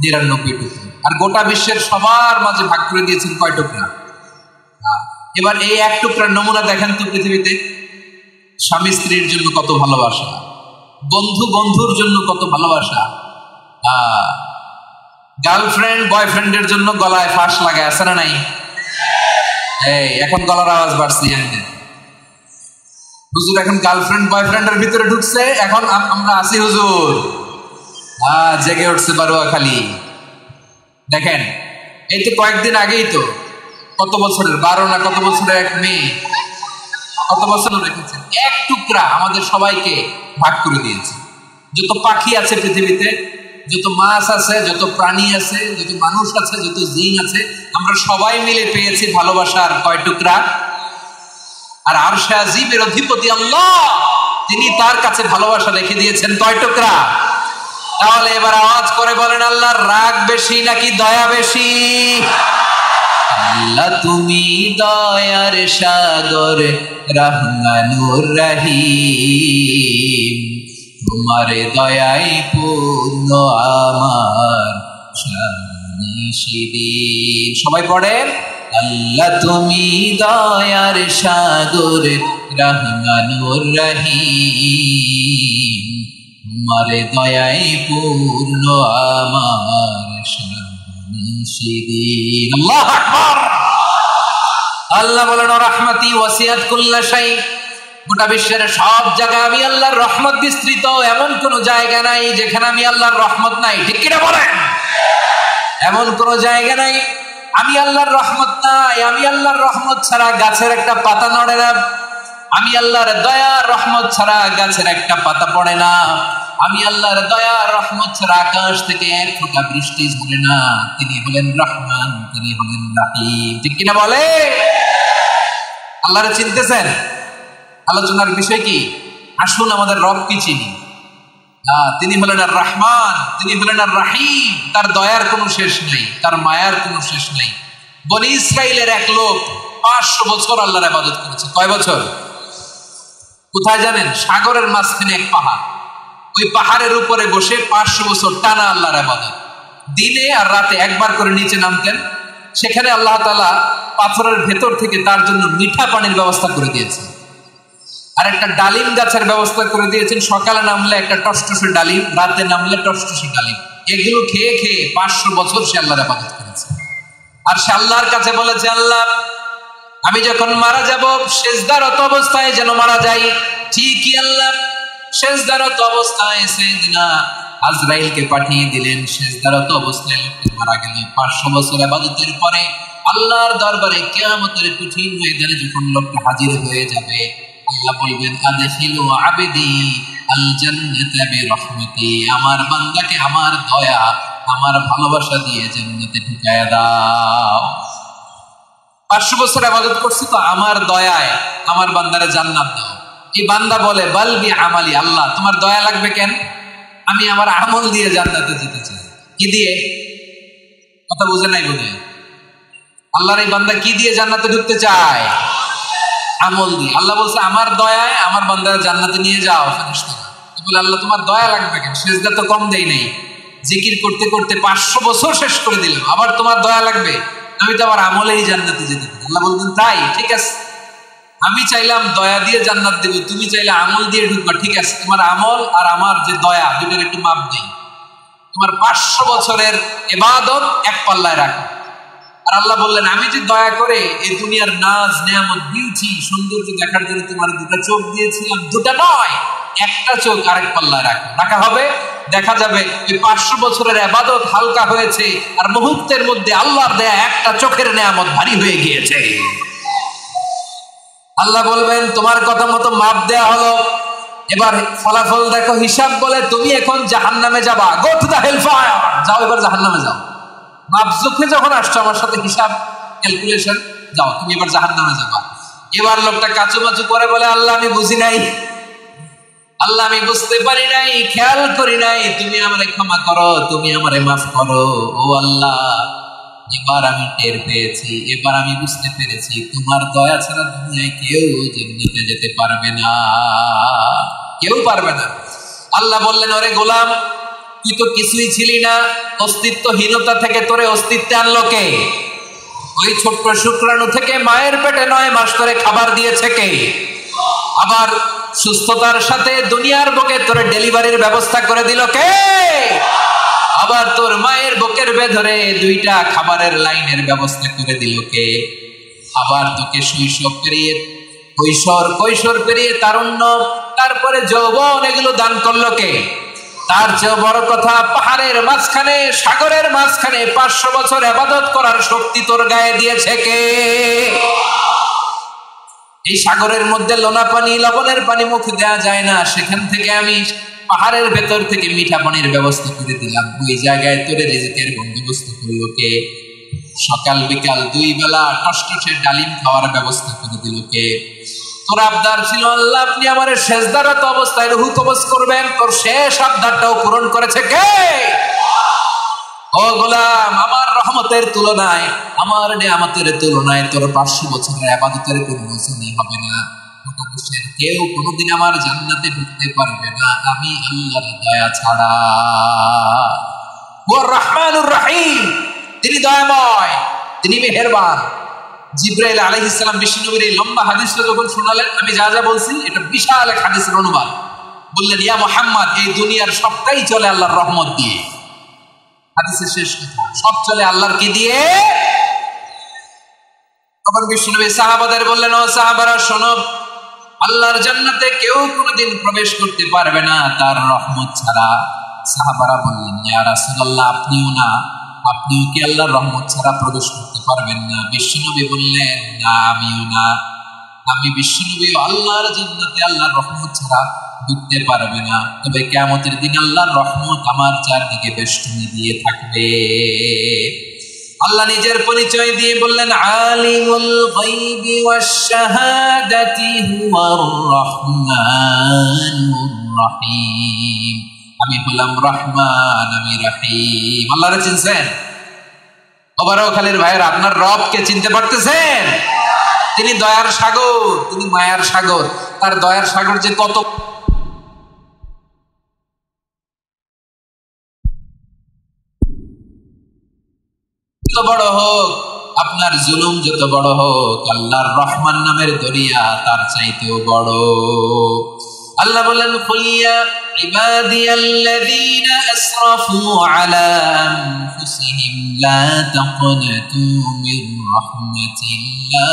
৯৯ টুকরা। আর গোটা বিশ্বের সবার মাঝে ভাগ করে দিয়েছেন কয় টুকরা? এবার এই ১ টুকরার নমুনা দেখেন তো পৃথিবীতে। স্বামী স্ত্রীর জন্য কত ভালোবাসা, বন্ধু বন্ধুর জন্য কত ভালোবাসা, গার্লফ্রেন্ড বয়ফ্রেন্ডের জন্য গলায় ফাঁস লাগে, আছে না নাই? এই এখন গলার আওয়াজ বাড়ছে। হুজুর এখন গার্লফ্রেন্ড বয়ফ্রেন্ডের ভিতরে ঢুকছে, এখন আমরা আছি হুজুর। জেগে উঠছে বারুয়াখালী। দেখেন এই তো কয়েকদিন আগেই তো, কত বছরের 12 না কত বছরের এক মেয়ে, কত বছর রেখেছেন, এক টুকরা আমাদের সবাইকে ভাগ করে দিয়েছে। যত পাখি আছে পৃথিবীতে, যত মাছ আছে, যত প্রাণী আছে, যত মানুষ আছে, যত জিন আছে, আমরা সবাই মিলে পেয়েছি ভালোবাসার কয় টুকরা। আর আরশে আজিমের অধিপতি আল্লাহ, তিনি তার কাছে ভালোবাসা রেখে দিয়েছেন কয় টুকরা? তাহলে এবার আওয়াজ করে বলেন, আল্লাহর রাগ বেশি নাকি দয়া বেশি? আল্লাহ তুমি দয়ার সাগর, রহমানুর রহিম, তোমার দয়াই পূর্ণ আমার সারানিশিদিন। সবাই পড়েন, আল্লাহ তুমি দয়ার সাগর, রহমানুর রহিম, তোমার দয়াই পূর্ণ আমার সারানিশিদিন। আল্লাহু আকবার। আল্লাহ বলেন, রাহমাতি ওয়াসিআত কুল্লা শাই, গোটা বিশ্বের সব জায়গায় আমি আল্লাহর রহমত বিস্তৃত, এমন কোন জায়গা নাই যেখানে আমি আল্লাহর রহমত নাই। ঠিক কিনা বলেন? এমন কোন জায়গা নাই আমি আল্লাহর রহমত নাই। আমি আল্লাহর রহমত ছাড়া গাছের একটা পাতা নড়ে না। আমি আল্লাহর দয়া রহমত ছাড়া গাছের একটা পাতা পড়ে না। আমি আল্লাহর দয়া রহমত ছাড়া আকাশ থেকে এক ফোঁটা বৃষ্টি ঝরে না। তিনি হলেন রহমান, তিনি হলেন রহিম। ঠিক কিনা বলে? আল্লাহরে চিনতেছেন? আলোচনার বিষয় কি? আসুন আমাদের রবকে চিনি। তিনি হলেন আর রহমান, তিনি হলেন আর রহিম। তার দয়ার কোনো শেষ নেই, তার মায়ার কোনো শেষ নেই। বনি ইসরাইলের এক লোক 500 বছর আল্লাহর ইবাদত করেছে। কয় বছর? কোথায় জানেন? সাগরের মাঝখানে এক পাহাড়, ওই পাহাড়ের উপরে বসে 500 বছর টানা আল্লাহর ইবাদত। দিনে আর রাতে একবার করে নিচে নামতেন। সেখানে আল্লাহ তাআলা পাথরের ভেতর থেকে তার জন্য মিঠা পানির ব্যবস্থা করে দিয়েছেন, আর একটা ডালিম গাছের ব্যবস্থা করে দিয়েছেন। সকালে নামলে একটা টসটসে ডালিম, রাতে নামলে টসটসে ডালিম। এগুলো খেয়ে খেয়ে 500 বছর সে আল্লাহর ইবাদত করেছে। আর সে আল্লাহর কাছে বলেছে, আল্লাহ আমি যখন মারা যাব সেজদারত অবস্থায় যেন মারা যাই। ঠিকই আল্লাহ সেজদারত অবস্থায় সেদিনা আজরাইলকে পাঠিয়ে দিলেন। সেজদারত অবস্থায় লোকটি মারা গেল। 500 বছর ইবাদতের পরে আল্লাহর দরবারে কিয়ামতের কঠিন ময়দানে যখন লোকটা হাজির হয়ে যাবে, আল্লাহ বলবেন, আদখিলু আবদি আল জান্নাতা বিরহমাতি, আমার বান্দাকে আমার দয়া, আমার ভালোবাসা দিয়ে জান্নাতে ঢুকায়া দাও। 500 বছর ইবাদত করছি তো আমার দয়ায় আমার বান্দারে জান্নাত দাও। এই বান্দা বলে, বালবি আমালি, আল্লাহ তোমার দয়া লাগবে কেন? আমি আমার আমল দিয়ে জান্নাতে যেতে চাই। কি দিয়ে? কথা বুঝে নাই বোধহয়। আল্লাহর এই বান্দা কি দিয়ে জান্নাতে ঢুকতে চায়? আমল দিয়ে। আল্লাহ বলছে, আমার দয়ায় আমার বান্দারা জান্নাতে নিয়ে যাও। ফেরেশতারা বলে, আল্লাহ তোমার দয়া লাগবে কেন? সেজদা তো কম দেই নাই, জিকির করতে করতে 500 বছর শেষ করে দিলাম, আবার তোমার দয়া লাগবে? আমি তো আমার আমলেই জান্নাতে যেতে পারি। আল্লাহ বলবেন, তাই ঠিক আছে, আমি চাইলাম দয়া দিয়ে জান্নাত দেব, তুমি চাইলে আমল দিয়ে ঢুকবা। ঠিক আছে, তোমার আমল আর আমার যে দয়া দুটোর একটু মাপ দেই। তোমার 500 বছরের ইবাদত এক পাল্লায় রাখো। আর আল্লাহ বললেন, আমি যে দয়া করে এই দুনিয়ার নাজ নেয়ামত বিউটি সৌন্দর্য দেখার জন্য তোমার দুটো চোখ দিয়েছিলাম, দুটা নয় একটা চোখ আরেক পাল্লায় রাখো। রাখা হবে, দেখা যাবে এই 500 বছরের ইবাদত হালকা হয়েছে, আর মুহূর্তের মধ্যে আল্লাহর দেয়া একটা চোখের নেয়ামত ভারী হয়ে গিয়েছে। আল্লাহ বলবেন, তোমার কথা মতো মাপ দেয়া হলো, এবার ফলাফল দেখো, হিসাব বলে তুমি এখন জাহান্নামে যাবা। গো টু দ্য হেলফায়ার, যাও এবার জাহান্নামে যাও। মাপজুকে যখন আসছো আমার সাথে হিসাব ক্যালকুলেশন, যাও তুমি এবার জাহান্নামে যাবা। এবার লোকটা কাচুমাচু করে বলে, আল্লাহ আমি বুঝি নাই, আল্লাহ আমি বুঝতে পারি নাই, খেয়াল করি নাই, তুমি আমারে ক্ষমা করো, তুমি আমারে মাফ করো। ও আল্লাহ, এবার আমি টের পেয়েছি, এবার আমি বুঝতে পেরেছি, তোমার দয়া ছাড়া দুনিয়ায় কেউ জান্নাতে যেতে পারবে না, কেউ পারবে না। আল্লাহ বললেন, ওরে গোলাম, তুই তো কিছুই ছিলি না, অস্তিত্বহীনতা থেকে তোরে অস্তিত্বে আনলো কে? ওই ছোট্ট শুক্রাণু থেকে মায়ের পেটে 9 মাস ধরে খাবার দিয়েছে কে? আবার সুস্থতার সাথে দুনিয়ার বুকে তোরে ডেলিভারির ব্যবস্থা করে দিল কে? আবার তোর মায়ের বুকের ভেতরে দুইটা খাবারের লাইনের ব্যবস্থা করে দিল কে? আবার তোকে শৈশব পেরিয়ে কৈশোর পেরিয়ে তারুণ্য, তারপরে যৌবন, এগুলো দান করলো কে? তার চেয়ে বড় কথা, পাহাড়ের মাঝখানে, সাগরের মাঝখানে 500 বছর ইবাদত করার শক্তি তোর গায়ে দিয়েছে কে? এই সাগরের মধ্যে লোনা পানি, লবণের পানি মুখ দেওয়া যায় না, সেখান থেকে আমি পাহাড়ের ভেতর থেকে মিঠা পানির ব্যবস্থা করে দিলাম। ওই জায়গায় তোরে রিজিকের বন্দোবস্ত করলো কে? সকাল বিকাল 2 বেলা টসটসে ডালিম খাওয়ার ব্যবস্থা করে দিল কে? তোর আবদার ছিল আল্লাহ আপনি আমার সেজদারত অবস্থায় রুহু কবজ করবেন, তোর শেষ আবদারটাও পূরণ করেছে কে? ও গোলাম, আমার রহমতের তুলনায়, আমার নিয়ামতের তুলনায় তোর 500 বছরের ইবাদতের কোনো ওজনই হবে না। কেউ কোনোদিন আমার জান্নাতে ঢুকতে পারবে না আমি আল্লাহর দয়া ছাড়া। ওয়া রহমানুর রহিম, তিনি দয়াময়, তিনি মেহেরবান। জিবরাইল আলাইহিস সালাম বিশ্বনবীর এই লম্বা হাদিসটা যখন শোনালেন, আমি যা যা বলছি এটা বিশাল এক হাদিসের অনুবাদ। বললেন, ইয়া মুহাম্মদ, এই দুনিয়ার সবটাই চলে আল্লাহর রহমত দিয়ে। হাদিসের শেষ কথা, সব চলে আল্লাহর কি দিয়ে? তখন বিশ্বনবী সাহাবাদের বললেন, ও সাহাবারা শোনো, আল্লাহর জান্নাতে কেউ কোনোদিন প্রবেশ করতে পারবে না তার রহমত ছাড়া। সাহাবারা বললেন, ইয়া রাসূলুল্লাহ, আপনিও না? আপনিও কি আল্লাহর রহমত ছাড়া প্রবেশ করতে পারবেন না? বিশ্বনবী বললেন, না, আমিও না। আমি বিশ্বনবীও আল্লাহর জান্নাতে আল্লাহর রহমত ছাড়া ঢুকতে পারবে না। তবে কিয়ামতের দিন আল্লাহর রহমত আমার চারদিকে বেষ্টনী দিয়ে থাকবে। আল্লাহ নিজের পরিচয় দিয়ে বললেন, আলিমুল গায়বি ওয়াশ শাহাদাতি হুয়ার রহমানুর রহিম। আমি বললাম রহমান, আমি রহিম। আল্লাহরে চিনছেন? ওবারখালীর ভাইয়ের, আপনার রবকে চিনতে পারতেছেন? তিনি দয়ার সাগর, তিনি মায়ার সাগর। তার দয়ার সাগর যে কত বড় হোক, আপনার জুলুম যত বড় হোক, আল্লাহর রহমান নামের দরিয়া তার চাইতেও বড়। আল্লাহ বলেন, কুলিয়া ইবাদিয়াল্লাযীনা আসরাফু আলা আনফুসিহিম লা তাকনাতু মির রাহমাতিল্লাহ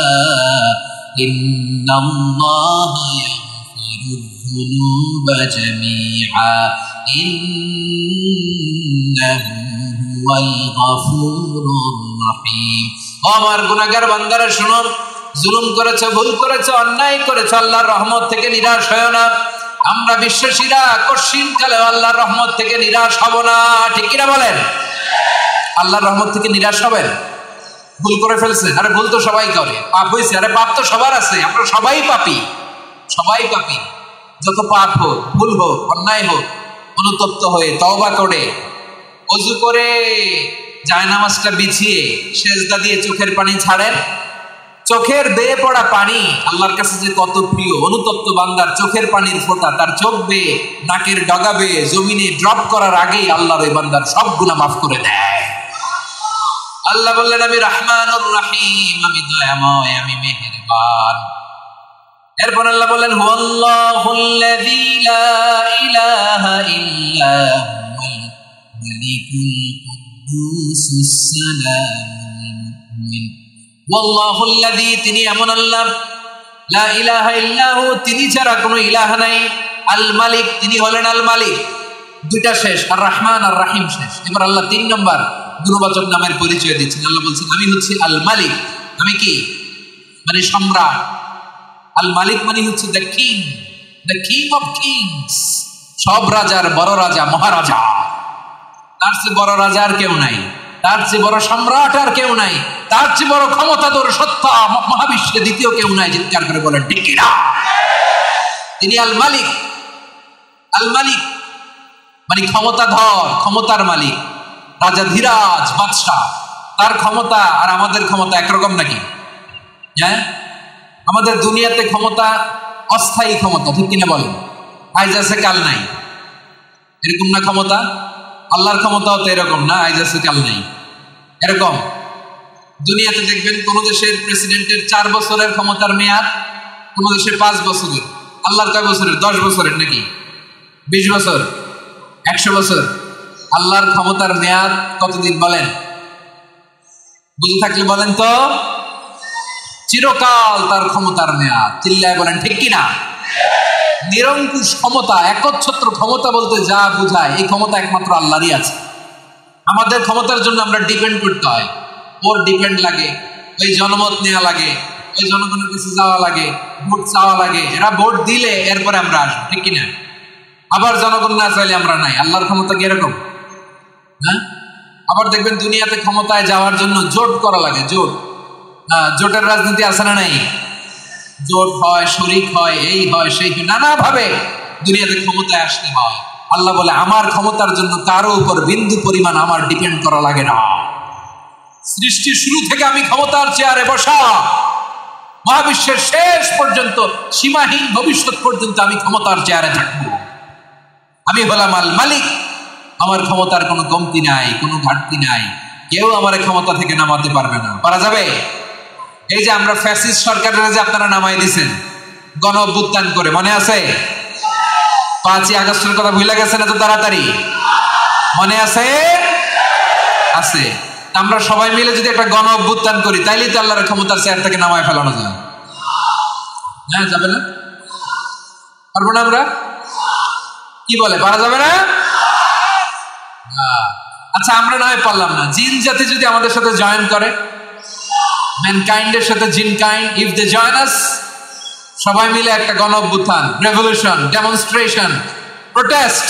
ইন্নাল্লাহা ইয়াগফিরুয যুনুবা জামিআ ইন্নাহু হুয়াল গফুরুর রহিম। আমার গুনাহগার বান্দারা শুনো, জুলুম করেছে, ভুল করেছে, অন্যায় করেছে, আল্লাহর রহমত থেকে নিরাশ হয় না। আমরা বিশ্বাসীরা কশিনকালে আল্লাহর রহমত থেকে নিরাশ হব না, ঠিক কিনা বলেন? আল্লাহর রহমত থেকে নিরাশ হবেন? ভুল করে ফেলছেন, আরে ভুল তো সবাই করে। পাপ হয়েছে, আরে পাপ তো সবার আছে, আমরা সবাই পাপী, সবাই পাপী। যত পাপ হোক, ভুল হোক, অন্যায় হোক, অনুতপ্ত হয়ে তওবা করে, ওযু করে, জায়নামাজটা বিছিয়ে সেজদা দিয়ে চোখের পানি ছাড়েন। চোখের বেয়ে পড়া পানি আল্লাহর কাছে যে কত প্রিয়। অনুতপ্ত বান্দার চোখের পানির ফোঁটা তার চোখ বেয়ে, নাকের ডগা বেয়ে জমিনে ড্রপ করার আগেই আল্লাহর ওই বান্দার সব গুনাহ মাফ করে দেয়। আল্লাহ বললেন, আমি রহমানুর রহিম, আমি দয়াময়, আমি মেহেরবান। এরপর আল্লাহ বললেন, হুয়াল্লাহুল্লাযী লা ইলাহা ইল্লা হুয়াল মালিকুল কুদ্দুসুস সালামুল মুমিন। ওয়াল্লাহুল্লাযী, তিনি এমন আল্লাহ, লা ইলাহা ইল্লাহু, তিনি ছাড়া কোনো ইলাহ নাই। আল মালিক, তিনি হলেন আল মালিক। দুইটা শেষ, আর রহমান আর রহিম শেষ। এবার আল্লাহ 3 নম্বর গুণবাচক নামের পরিচয় দিচ্ছেন। আল্লাহ বলছেন, আমি হচ্ছি আল মালিক। আমি কি? মানে সম্রাট। আল মালিক মানে হচ্ছে the king, the king of kings. সব রাজার বড় রাজা, মহারাজা। তার চেয়ে বড় রাজা আর কেউ নাই, তার চেয়ে বড় সম্রাট আর কেউ নাই, তার চেয়ে বড় ক্ষমতাধর সত্তা মহাবিশ্বে দ্বিতীয় কেউ নাই। চিৎকার করে বলেন ঠিক কিনা? তিনি আল মালিক। আল মালিক মানে ক্ষমতাধর, ক্ষমতার মালিক, রাজা ধীরাজ বাদশাহ। তার ক্ষমতা আর আমাদের ক্ষমতা একরকম নাকি? হ্যাঁ, আমাদের দুনিয়াতে ক্ষমতা অস্থায়ী ক্ষমতা, ঠিক কিনা বলেন? আজ আছে কাল নাই, এরকম না ক্ষমতা? আল্লাহর ক্ষমতাও তো এরকম না, আজ আছে কাল নাই এরকম। দুনিয়াতে দেখবেন কোন দেশের প্রেসিডেন্টের 4 বছরের ক্ষমতার মেয়াদ, কোন দেশের 5 বছরের। আল্লাহর কয় বছরের? 10 বছরের নাকি 20 বছর, 100 বছর? আল্লাহর ক্ষমতার মেয়াদ কতদিন বলেন? বুঝে থাকলে বলেন তো। চিরকাল তার ক্ষমতার মেয়াদ। চিল্লায় বলেন ঠিক কিনা? নিরঙ্কুশ ক্ষমতা, একচ্ছত্র ক্ষমতা বলতে যা বোঝায়, এই ক্ষমতা একমাত্র আল্লাহরই আছে। আমাদের ক্ষমতার জন্য আমরা ডিপেন্ড করতে হয়, ওর ডিপেন্ড লাগে, ওই জনমত নেওয়া লাগে, ওই জনগণের কাছে যাওয়া লাগে, ভোট চাওয়া লাগে, এরা ভোট দিলে এরপরে আমরা আসবো, ঠিক কিনা? আবার জনগণ না চাইলে আমরা নাই। আল্লাহর ক্ষমতা কি এরকম? হ্যাঁ, আবার দেখবেন দুনিয়াতে ক্ষমতায় যাওয়ার জন্য জোট করা লাগে। জোট, জোটের রাজনীতি আছে না নাই? জোট হয়, শরিক হয়, এই হয় সেই হয়, নানা ভাবে দুনিয়াতে ক্ষমতায় আসতে হয়। আল্লাহ বলে আমার ক্ষমতার জন্য কারো উপর বিন্দু পরিমাণ আমার ডিপেন্ড করা লাগে না। সৃষ্টির শুরু থেকে আমি ক্ষমতার চেয়ারে বসা, মহাবিশ্বের শেষ পর্যন্ত, সীমাহীন ভবিষ্যৎ পর্যন্ত আমি ক্ষমতার চেয়ারে থাকবো। আমি হলাম আল মালিক। আমার ক্ষমতার কোনো কমতি নাই, কোনো ঘাটতি নাই। কেউ আমার ক্ষমতা থেকে নামাতে পারবে না। পারা যাবে? এই যে আমরা ফ্যাসিস্ট সরকারের যে আপনারা নামাই দিয়েছেন গণ অভ্যুত্থান করে, মনে আছে? 5ই আগস্টের কথা ভুলে গেছেন এত তাড়াতাড়ি? মনে আছে? আছে। আমরা সবাই মিলে যদি একটা গণ অভ্যুত্থান করি, তাইলেই তো আল্লাহর ক্ষমতার চেয়ার থেকে নামায় ফেলানো যায়। হ্যাঁ, যাবে না? পারবো না আমরা? কি বলে, পারা যাবে না? আচ্ছা, আমরা না হয় পারলাম না, জিন জাতি যদি আমাদের সাথে জয়েন করে, ম্যানকাইন্ডের সাথে জিনকাইন্ড, ইফ দে জয়েন আস, সবাই মিলে একটা গণ অভ্যুত্থান, রেভলিউশন, ডেমনস্ট্রেশন, প্রোটেস্ট,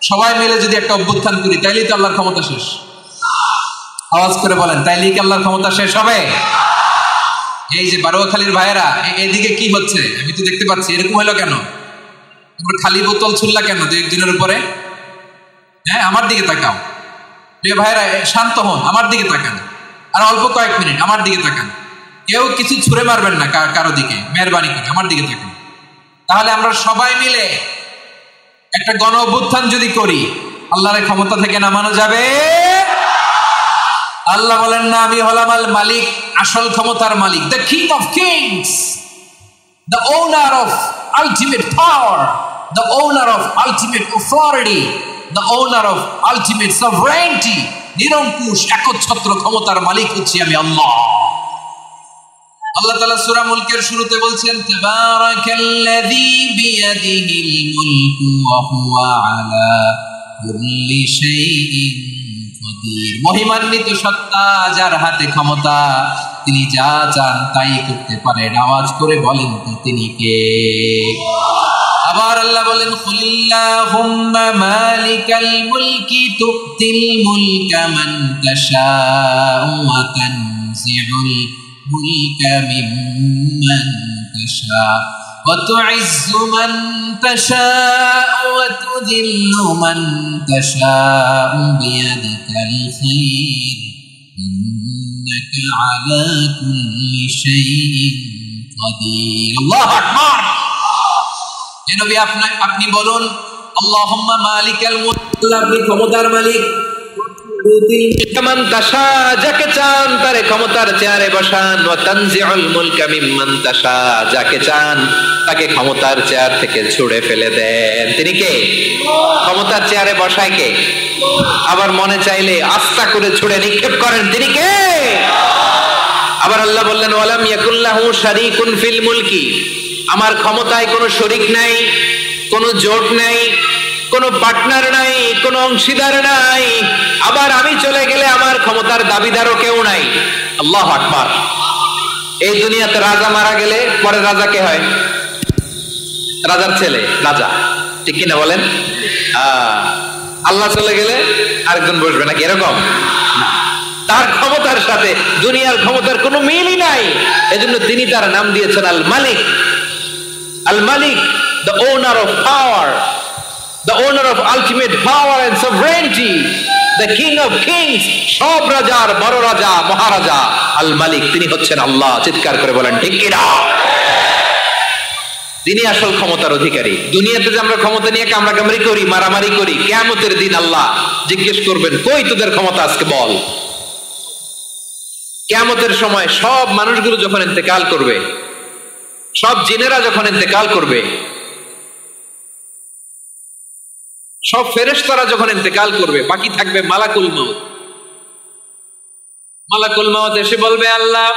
সবাই মিলে যদি একটা অভ্যুত্থান করি, তাইলেই তো আল্লাহর ক্ষমতা শেষ। আওয়াজ করে বলেন, তাইলেই কি আল্লাহর ক্ষমতা শেষ হবে? এই যে বারোয়াখালীর ভাইয়েরা, এদিকে কি হচ্ছে আমি তো দেখতে পাচ্ছি, এরকম হলো কেন? তোমরা খালি বোতল ছুড়লা কেন দু একজনের উপরে? হ্যাঁ, আমার দিকে তাকাও। প্রিয় ভাইয়েরা, শান্ত হন, আমার দিকে তাকান, আর অল্প কয়েক মিনিট আমার দিকে তাকান। কেউ কিছু ছুঁড়ে মারবেন না কারো দিকে, মেহরবানি করে আমার দিকে তাকান। তাহলে আমরা সবাই মিলে একটা গণ অভ্যুত্থান যদি করি, আল্লাহর ক্ষমতা থেকে নামানো যাবে? আল্লাহ বলেন না, আমি হলাম আল মালিক, আসল ক্ষমতার মালিক, the king of kings, the owner of ultimate power, the owner of ultimate authority, the owner of ultimate sovereignty. নিরঙ্কুশ একচ্ছত্র ক্ষমতার মালিক হচ্ছি আমি আল্লাহ। আল্লাহ তাআলা সূরা মুলকের শুরুতে বলছেন, তাবারাকাল্লাযী বিয়াদিহিল মুলকু ওয়া হুয়া আলা কুল্লি শাইইন কাদির। মহিমান্বিত সত্তা, যার হাতে ক্ষমতা, তিনি যা চান তাই করতে পারেন। আওয়াজ করে বলেন তো তিনি কে? আবার আল্লাহ বলেন, কুলিল্লাহুম্মা মালিকাল মুলকি তুতিল মুলকা মান তাশাউ ওয়া তানজিউল মুলকা মিম্মান তাশাউ ওয়া তুইজ্জু মান তাশাউ ওয়া তুযিল্লু মান তাশাউ বিয়াদিকাল খায়র ইন্নাকা আলা কুল্লি শাইইন কাদির। আল্লাহু আকবার। নবী, আপনি বলুন, আল্লাহুম্মা মালিকাল মুলক, আপনি ক্ষমতার মালিক, মান তাশা, যাকে চান তারে ক্ষমতার চেয়ারে বসান, ওয়া তানজিউল মুলকা মিম্মান তাশা, যাকে চান তাকে ক্ষমতার চেয়ার থেকে ছুঁড়ে ফেলে দেন। তিনি কে? ক্ষমতার চেয়ারে বসায় কে? আবার মনে চাইলে আস্থা করে ছুঁড়ে নিক্ষেপ করেন, তিনি কে? আবার আল্লাহ বললেন, ওয়ালাম ইয়াকুল্লাহু শারীকুন ফিল মুলকি, আমার ক্ষমতায় কোনো শরিক নাই, কোনো জোট নাই, কোনো পার্টনার নাই, কোনো অংশীদার নাই। আবার আমি চলে গেলে আমার ক্ষমতার দাবিদারও কেউ নাই। আল্লাহু আকবার। এই দুনিয়াতে রাজা মারা গেলে পরে রাজা কে হয়? রাজার ছেলে রাজা, ঠিক কিনা বলেন? আল্লাহ চলে গেলে আরেকজন বসবে নাকি? এরকম না। তার ক্ষমতার সাথে দুনিয়ার ক্ষমতার কোনো মিলই নাই। এজন্য তিনি তার নাম দিয়েছেন আল মালিক। Al Malik, the owner of power, the owner of ultimate power and sovereignty, the king of kings, সব রাজার বড় রাজা, মহারাজা আল মালিক, তিনি হচ্ছেন আল্লাহ। চিৎকার করে বলেন ঠিক কিনা? তিনি আসল ক্ষমতার অধিকারী। দুনিয়াতে যে আমরা ক্ষমতা নিয়ে কামড়াকামড়ি করি, মারামারি করি, কিয়ামতের দিন আল্লাহ জিজ্ঞেস করবেন, কই তোদের ক্ষমতা আজকে বল। কিয়ামতের সময় সব মানুষগুলো যখন ইন্তেকাল করবে, সব জিনেরা যখন ইন্তেকাল করবে, সব ফেরেশতারা যখন ইন্তেকাল করবে, বাকি থাকবে মালাকুল মাউত। মালাকুল মাউত এসে বলবে, আল্লাহ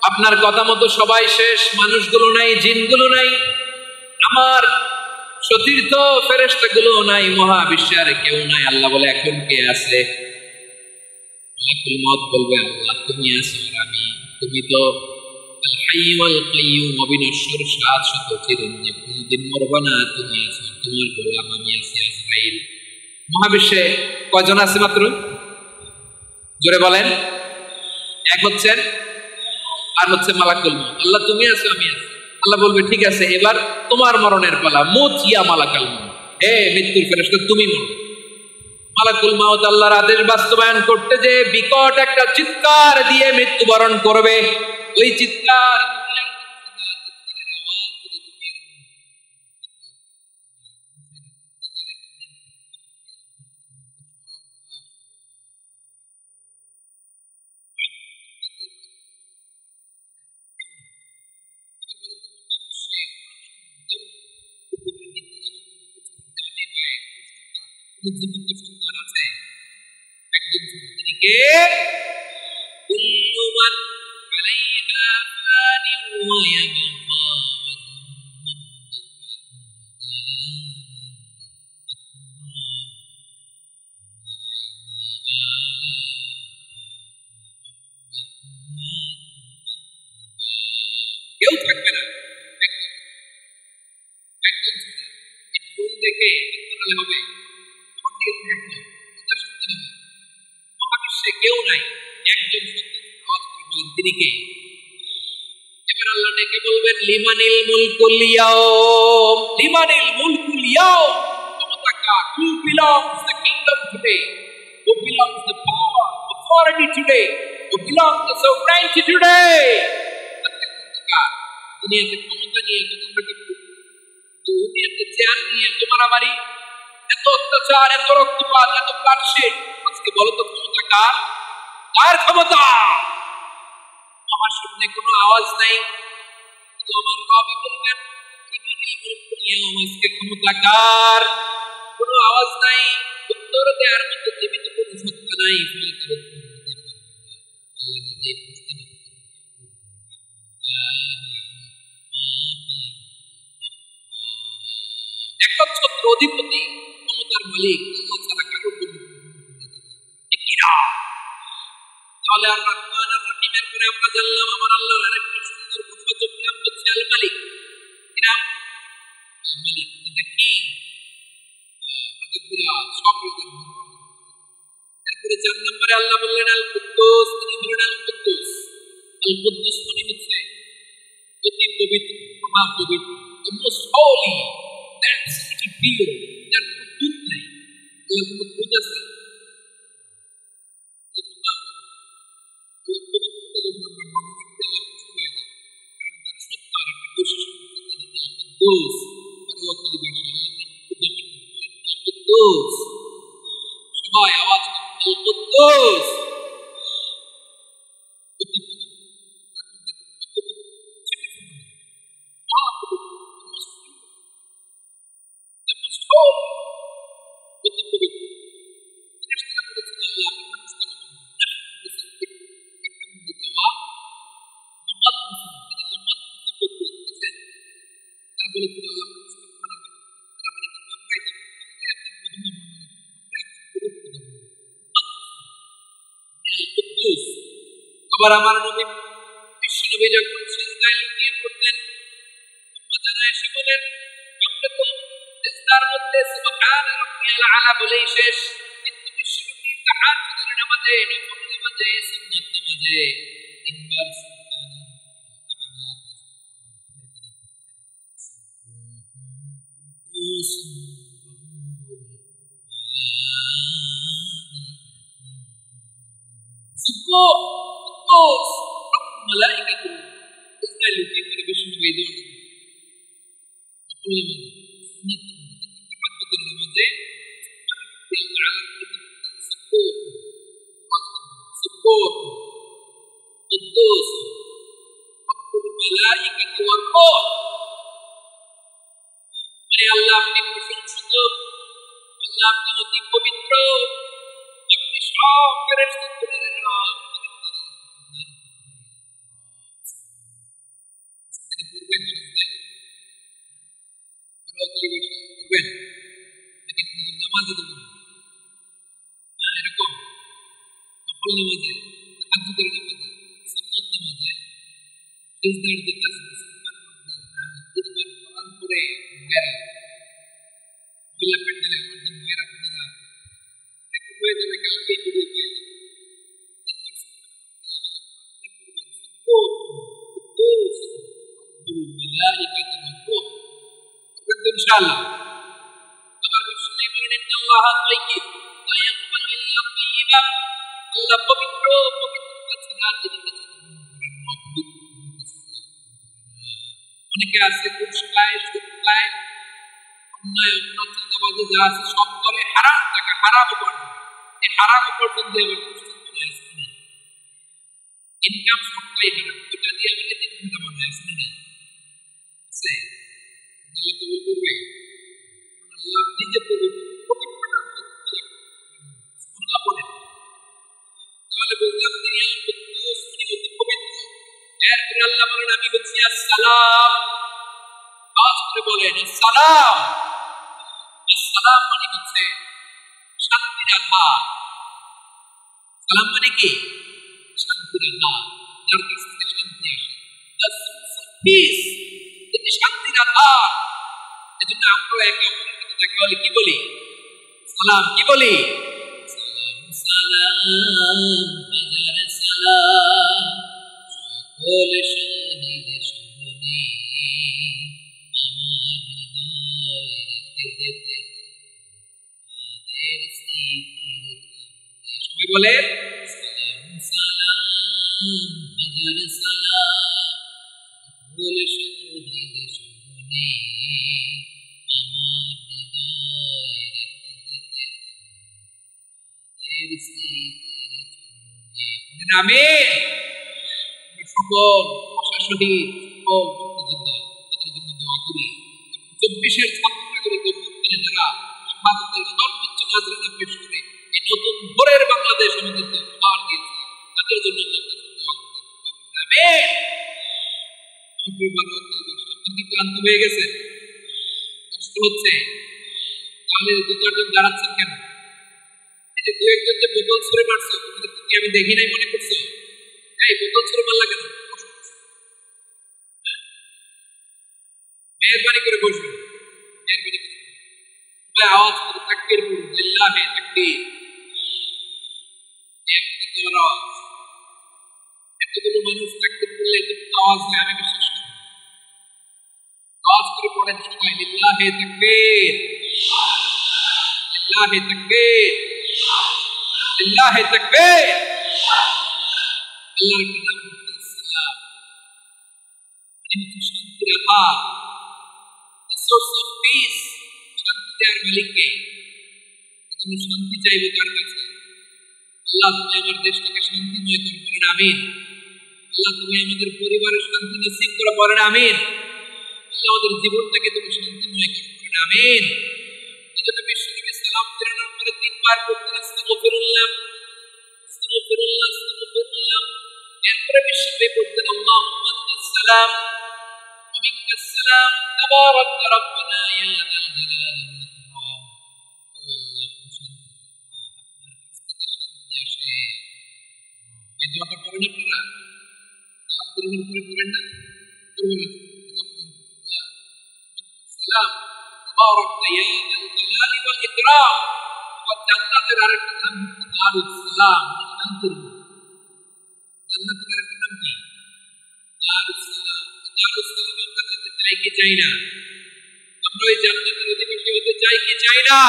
আপনার কথা মতো সবাই শেষ, মানুষগুলো নাই, জিনগুলো নাই, আমার সতীর্থ ফেরেশতাগুলো নাই, মহাবিশ্বে আর কেউ নাই। আল্লাহ বলে, এখন কে আছে? মালাকুল মাউত বলবে, আল্লাহ তুমি আছো আর আমি। তুমি তো আল হাইয়্যু ওয়াল কাইয়্যুম, অবিনশ্বর, শাশ্বত, চিরঞ্জীব, কোনদিন মরবা না, তুমি আছো। তোমার গোলাম আমি আছি, আজরাইল। মহাবিশ্বে কয়জন আছে মাত্র? জোরে বলেন। এক হচ্ছেন, আর হচ্ছে মালাকুল মাউত। আল্লাহ তুমি আছো, আমি আছি। আল্লাহ বলবে, ঠিক আছে, এবার তোমার মরণের পালা। মুত ইয়া মালাকুল মাউত, হে মৃত্যুর ফেরেশতা তুমি মরো। মালাকুল মাউত আল্লাহর আদেশ বাস্তবায়ন করতে যে বিকট একটা চিৎকার দিয়ে মৃত্যুবরণ করবে। ওই চিৎকার, জীবিত সন্তান আছে একজন ছাড়া, তিনি কে? কুল্লু মান আলাইহা ফানিন ওয়া ইয়াবকা কেউ থাকবে না, একজন ছাড়া। এই ড্রোন দেখে আপনারা হবে, আমার দিকে তাকান, কথা শুনতে হবে। মহাবিশ্বে কেউ নাই, একজন সত্য। আওয়াজ করে বলেন, তিনি কে? এবার আল্লাহ ডেকে বলবেন, লিমানিল মুলকুল ইয়াউম, লিমানিল মুলকুল ইয়াউম, ক্ষমতা কার? Who belongs the kingdom today? Who belongs the power, authority today? Who belongs the sovereignty today? আজকে ক্ষমতা কার? দুনিয়াতে ক্ষমতা নিয়ে এত কান্নাকাটি, দুনিয়াতে চেয়ার নিয়ে এত মারামারি, এত অত্যাচার, এত রক্তপাত, এত ব্লাডশেড। আজকে বলো তো ক্ষমতা কার? কার ক্ষমতা? মহাশূন্যে কোনো আওয়াজ নাই, কিন্তু আমার রবই বলবেন, লিমানিল মুলকুল ইয়াউম, আজকে ক্ষমতা কার? কোনো আওয়াজ নাই, উত্তর দেওয়ার মতো জীবিত কোনো সত্তা নাই, ফলে তার উত্তর দিতে পারবে না। আল্লাহ নিজেই বুঝতেন একচ্ছত্র অধিপতি, ক্ষমতার মালিক, আল্লাহ ছাড়া কারোর জন্য ঠিক কিনা? তাহলে আর রহমান আর রহিমের পরে আমরা জানলাম আমার আল্লাহর আরেকটা সুন্দর গুণবাচক নাম হচ্ছে আল মালিক। কি নাম? আল মালিক, দ্য কিং, রাজবিরাজ, সব রকম। এরপরে 4 নম্বরে আল্লাহ বললেন আল কুদ্দুস, তিনি হলেন আল কুদ্দুস। আল কুদ্দুস মানে হচ্ছে অতি পবিত্র, মহা পবিত্র, the most holy, the absolutely pure, যার কোনো খুঁত নেই। আল্লাহর কোনো খুঁত আছে? পবিত্রতা যখন আমরা মনে রাখতে, আল্লাহ খুশি হয়ে যায়, কারণ তার সত্তার একটা বৈশিষ্ট্য হচ্ছে তিনি আল কুদ্দুস। আর ও আপনি ভাষা আল্লাহর নাম খুঁজে পান, আল কুদ্দুস। সবাই আওয়াজ করুন, আল কুদ্দুস। অতি পবিত্র, তার মধ্যে কোনো অপবিত্র ছিটে ফোটা নেই, মহাপবিত্র, the most pure, the most holy, অতি পবিত্র। ফেরেশতারা বলেছেন, আল্লাহ আপনি মানুষ কেন বানালেন? নাহনু নুসাব্বিহু বিহামদিকা ওয়া নুকাদ্দিসু, এটা নুকাদ্দিসু কুদ্দুস। দেখছেন? তারা বলেছিল, আল্লাহ মানুষ কেন বানাবেন? মারামারি করবো, আমরাই তো, আমরাই আপনার মহিমা বর্ণনা করবো, আমরাই আপনার পবিত্রতা বর্ণনা করবো। আল কুদ্দুস। আবার আমার নবী বিশ্বনবী যখন সিজদায় লুটিয়ে পড়তেন, আম্মা জানা এসে বলেন, আমরা তো সিজদার মধ্যে সুবহান রাব্বিয়াল আলা বলেই শেষ, কিন্তু বিশ্বনবী তাহাজ্জুদের নামাজে, নফল নামাজে, সুন্নাত নামাজে 3 বার সুবহান রাব্বিয়াল আলা তাসবিহ করার পরে তিনি সুবহান কুদ্দুস রব্বুল মালাইকাতুল, সিজদায় লুটিয়ে পড়ে বিশ্বনবী এই দোয়াটা করতেন। নফল নামাজে, সুন্নাত নামাজে, তাহাজ্জুদের নামাজে সুবহান রাব্বিয়াল আলার পরে কি করতেন? সুবহান কুদ্দুস রব্বুল মালাইকাতি ওয়ার রূহ, মানে আল্লাহ আপনি প্রশংসিত, আপনি অতি পবিত্র, আপনি সব ফেরেশতাদের রব। তিনি পড়বেন বুঝলেন, রকলি বসে পড়বেন, লেকিন নামাজে দেবেন না, এরকম নফল নামাজে, তাহাজ্জুদের নামাজে, সুন্নাত নামাজে সিজদার যে তাসবিহ তিনবার কোরআন পড়ে মেরা মহিলা প্যান্ডেলে আমার যে মেয়েরা বোনেরা রেকর্ড হয়ে যাবে, কালকে ভিডিও পেয়ে যাবে। ইনশাআল্লাহ আমার বিশ্বনবী বলেন ইন্নাল্লাহ তাইয়্যিব লা ইয়াকবালু ইল্লা তাইয়্যিবান, আল্লাহ পবিত্র, পবিত্রতা ছাড়া তিনি কিছু গ্রহণ করেন না, পবিত্র অনেকে আছে ঘুষ খায়, সুদ খায়, অন্যায় অপরাধ চাঁদাবাজি যা আছে সব করে, হারাম টাকা, হারাম উপার্জন, এই হারাম উপার্জন দিয়ে আবার প্রস্তুত করে আসছে না, ইনকাম সবটাই হারাম, ওটা দিয়ে আবার এদিন খাতা বানায় আসছে না, আছে আল্লাহ কবুল করবে, কারণ আল্লাহ নিজে পবিত্র, পবিত্রতা সুবহানাল্লাহ বলেন। তাহলে বুঝলাম তিনি কুদ্দুস, তিনি অতি পবিত্র। এরপরে আল্লাহ বলেন আমি হচ্ছি আসসালাম, আওয়াজ করে বলেন আসসালাম। আসসালাম মানে হচ্ছে শান্তির আধার। সালাম মানে কি? শান্তির আধার, যার কাছ থেকে শান্তি আসে, the source of peace, এটি শান্তির আধার। এজন্য আমরা একে অপরের সাথে দেখা হলে কি বলি? সালাম। কি বলি? সালাম হাজার সালাম সকল শহীদ শহীদে আমার হৃদয়ে তেজেতে তাদের স্মৃতির ছায়া। সবাই বলে সালাম সালাম হাজার সালাম সকল শহীদ শহীদে আমার হৃদয়ে তেজেতে তাদের স্মৃতির ছায়া। আমিন। সকল আশা শহীদ, সকল মুক্তিযোদ্ধা তাদের জন্য দোয়া করি। 24-এর ছাত্র নাগরিক অভ্যুত্থানে যারা শাহাদাতের সর্বোচ্চ নাজরানা পেশ করে এই নতুন ভোরের বাংলাদেশ আমাদেরকে উপহার দিয়েছে, তাদের জন্য আল্লাহর কাছে দোয়া করি। আমিন। আপনি কি ক্লান্ত হয়ে গেছেন? কষ্ট হচ্ছে? তাহলে 2-4 জন দাঁড়াচ্ছেন কেন? এই যে 2-1 জন যে বোতল ছুঁড়ে মারছো, তোমাদের কি আমি দেখি নাই মনে করছো? এই বোতল ছুঁড়ে মারলা কেন? মেহরবানি করে বসুন, মেহরবানি করে সবাই আওয়াজ করে তাকবীর পড়ুন, লিল্লাহি তাকবীর। এই আপনাদের গলার আওয়াজ, এতগুলো মানুষ তাকবীর পড়লে এতটুকু আওয়াজ হয়, আমি বিশ্বাস করি। আওয়াজ করে পড়েন সবাই, লিল্লাহি তাকবীর, লিল্লাহি তাকবীর, লিল্লাহি তাকবীর। আল্লাহর একটা নাম হচ্ছে আসসালাম, মানে হচ্ছে শান্তির আধার, the source of peace, শান্তি দেওয়ার মালিককে। এজন্য শান্তি চাইবো কার কাছে? আল্লাহ তুমি আমার দেশটাকে শান্তিময় করে, বলেন আমিন। আল্লাহ তুমি আমাদের পরিবারের শান্তি নসিব করে, বলেন আমিন। আল্লাহ আমাদের জীবনটাকে তুমি শান্তিময় করে, বলেন আমিন। এজন্য বিশ্বনবী সালাম ফেরানোর পরে 3 বার পড়তেন আস্তাগফিরুল্লাহ, আস্তাগফিরুল্লাহ, আস্তাগফিরুল্লাহ। এরপরে বিশ্বনবী পড়তেন আল্লাহুম্মা আনতাস সালাম ওয়া মিনকাস সালাম তাবারাক রাব্বানা ইয়া যাল জালালি ওয়াল ইকরাম। ও আল্লাহ, আপনার কাছ থেকে শান্তি আসে। এই দোয়াটা পড়েন আপনারা? সালাম ফেরানোর পরে পড়েন না? পড়বেন না? সালাম তাবারাক ইয়া যাল জালালি ওয়াল ইকরাম। আর জান্নাতের আরেকটা নাম হচ্ছে দারুস সালাম, শান্তির ঘর। জান্নাতের আরেকটা নাম কি? দারুস সালাম। দারুস সালামে আমরা যেতে চাই কি চাই না? আমরা ওই জান্নাতের অধিবাসী হতে চাই কি চাই না?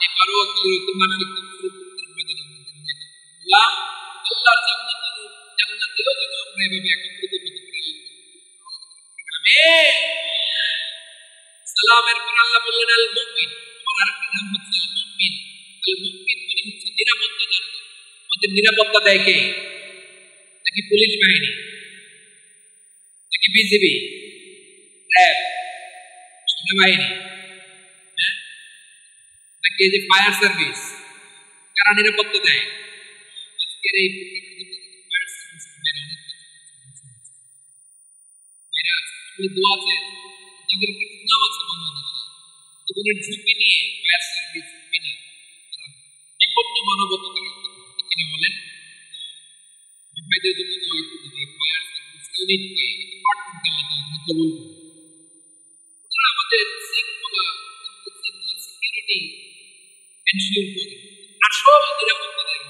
এই 12 ওয়াক্তের মাসিক তাফসীর পড়তে ময়দানে বললাম, আল্লাহর জান্নাতেও যেন আমরা এভাবে একত্রিত হতে পারি। আমিন। সালামের পর আল্লাহ বললেন আল মুমিন, আমার আরেকটা নাম হচ্ছে আল মুমিন। আল মুমিন মানে হচ্ছে নিরাপত্তা দান। আমাদের নিরাপত্তা দেয় কে? নাকি পুলিশ বাহিনী, নাকি বিজিবি, র্যাব, সেনাবাহিনী, এই যে ফায়ার সার্ভিস কারা নিরাপত্তা দেয় আজকের এই ফায়ার সার্ভিস দোয়া আছে যাদের ইসলাম আছে বাংলাদেশে জীবনের ঝুঁকি নিয়ে ফায়ার সার্ভিস মেনে তারা বিপন্ন মানবতা কিনে বলেন ভাইদের জন্য দোয়া করি যে ফায়ার সার্ভিস ইউনিটকে ডিপার্টমেন্টকে আল্লাহ কবুল করুন ওনারা আমাদের শৃঙ্খলা সিকিউরিটি এনশিওর করে আসল নিরাপত্তা দেয়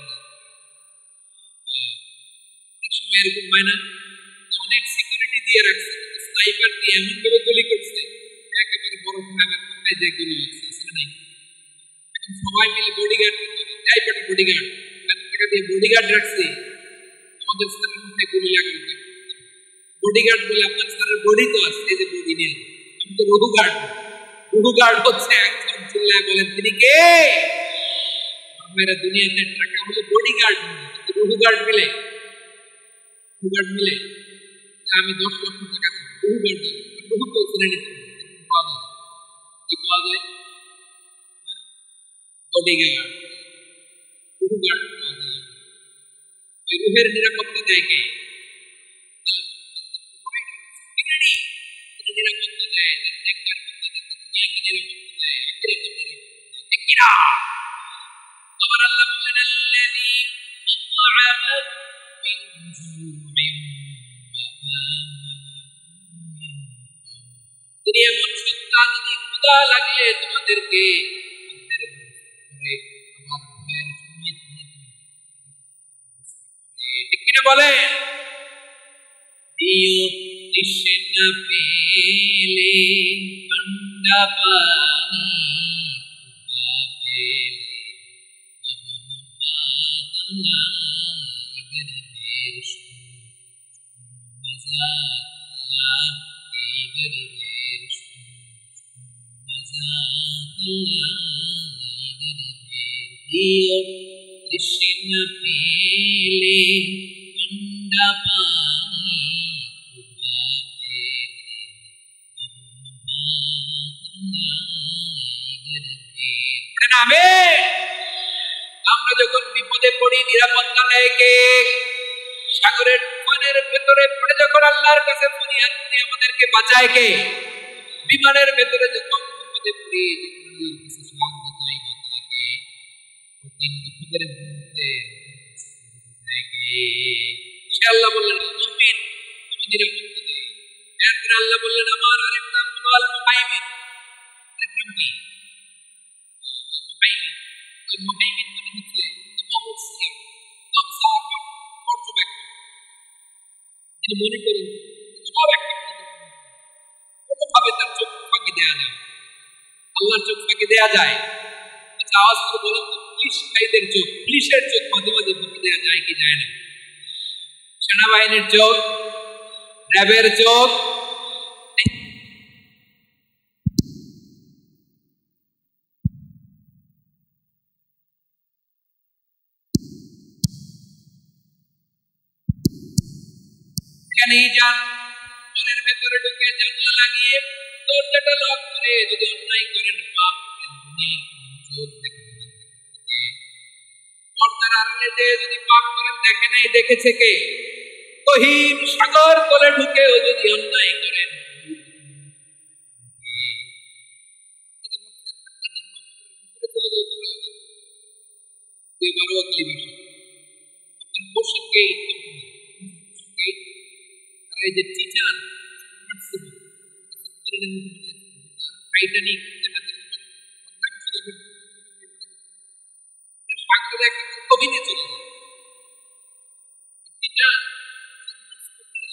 অনেক সময় এরকম হয় না অনেক সিকিউরিটি দিয়ে রাখছে স্নাইপার দিয়ে এমন ভাবে গুলি করছে একেবারে বড় ভাবে মাথায় যে গুলি লাগছে নাই এখন সবাই মিলে বডিগার্ড করে টাইপের বডিগার্ড টাকা দিয়ে বডিগার্ড রাখছে আমাদের স্যারের মাথায় গুলি লাগাবে বডিগার্ড বলে আপনার স্যারের বডি তো আছে এই যে বডি নিয়ে আমি তো রঘুগার্ড হচ্ছে একজন চিল্লায় বলেন তিনি কে মেরা দুনিয়াতে টাকা হলো বডিগার্ড রঘুগার্ড মিলে আমি 10 লক্ষ টাকা রঘুগার্ড রঘু শ্রেণী কি পাওয়া যায় বডিগার্ড রঘুগার্ড পাওয়া যায় ওই রুহের নিরাপত্তা দেয় কে নিরাপত্তা দেয় দুনিয়াকে নিরাপত্তা দেয় আখিরাতের নিরাপত্তা দেয় ঠিক কিনা আবার আল্লাহ বললেন আল্লাযী আত'আমাহুম মিন জু'ইন ওয়া আমানাহুম তিনি এমন সত্তা যদি ক্ষুধা লাগলে তোমাদেরকে করে আবার ভয়ের সময় ঠিক কিনা বলে দিও তৃষ্ণা পেলে ঠান্ডা পানি তৃষ্ণা পেলে ঠান্ডা পানি আমরা যখন বিপদে পড়ি নিরাপত্তা দেয় কে সাগরের তুফানের ভেতরে পড়ে যখন আল্লাহর কাছে ফরিয়াদ করি আমাদেরকে বাঁচায় কে বিমানের ভেতরে যখন বিপদে পড়ি আল্লাহর কাছে সাহায্য চাই বাঁচায় কে কঠিন বিপদের মধ্যে বাঁচায় কে সে আল্লাহ বললেন মুমিন আমি নিরাপত্তা দেই এরপর আল্লাহ বললেন আমার আরেক নাম হলো আল মুহাইমিন এর নাম কি المهيمن মানে হচ্ছে অবশ্যই অবজার্ভার পর্যবেক্ষক যিনি মনিটরিং সব একটা কোনোভাবে তার চোখ ফাঁকি দেয়া যায় আল্লাহর চোখ ফাঁকি দেয়া যায় আচ্ছা আওয়াজ করে বলুন তো পুলিশ ভাইদের চোখ পুলিশের চোখ মাঝে মাঝে ফাঁকি দেয়া যায় কি যায় না সেনাবাহিনীর চোখ র্যাবের চোখ এখানেই যান মনের ভেতরে ঢুকে জানলা লাগিয়ে দরজাটা লক করে যদি অন্যায় করেন পাপ করেন দুনিয়ার চোখ দেখে পর্দার আড়ালে যে যদি পাপ করেন দেখে নেই দেখেছে কে গহীন সাগর তলে ঢুকেও যদি অন্যায় করেন এই যে টিচার টাইটানিক সাগরে গভীরে চলে যায়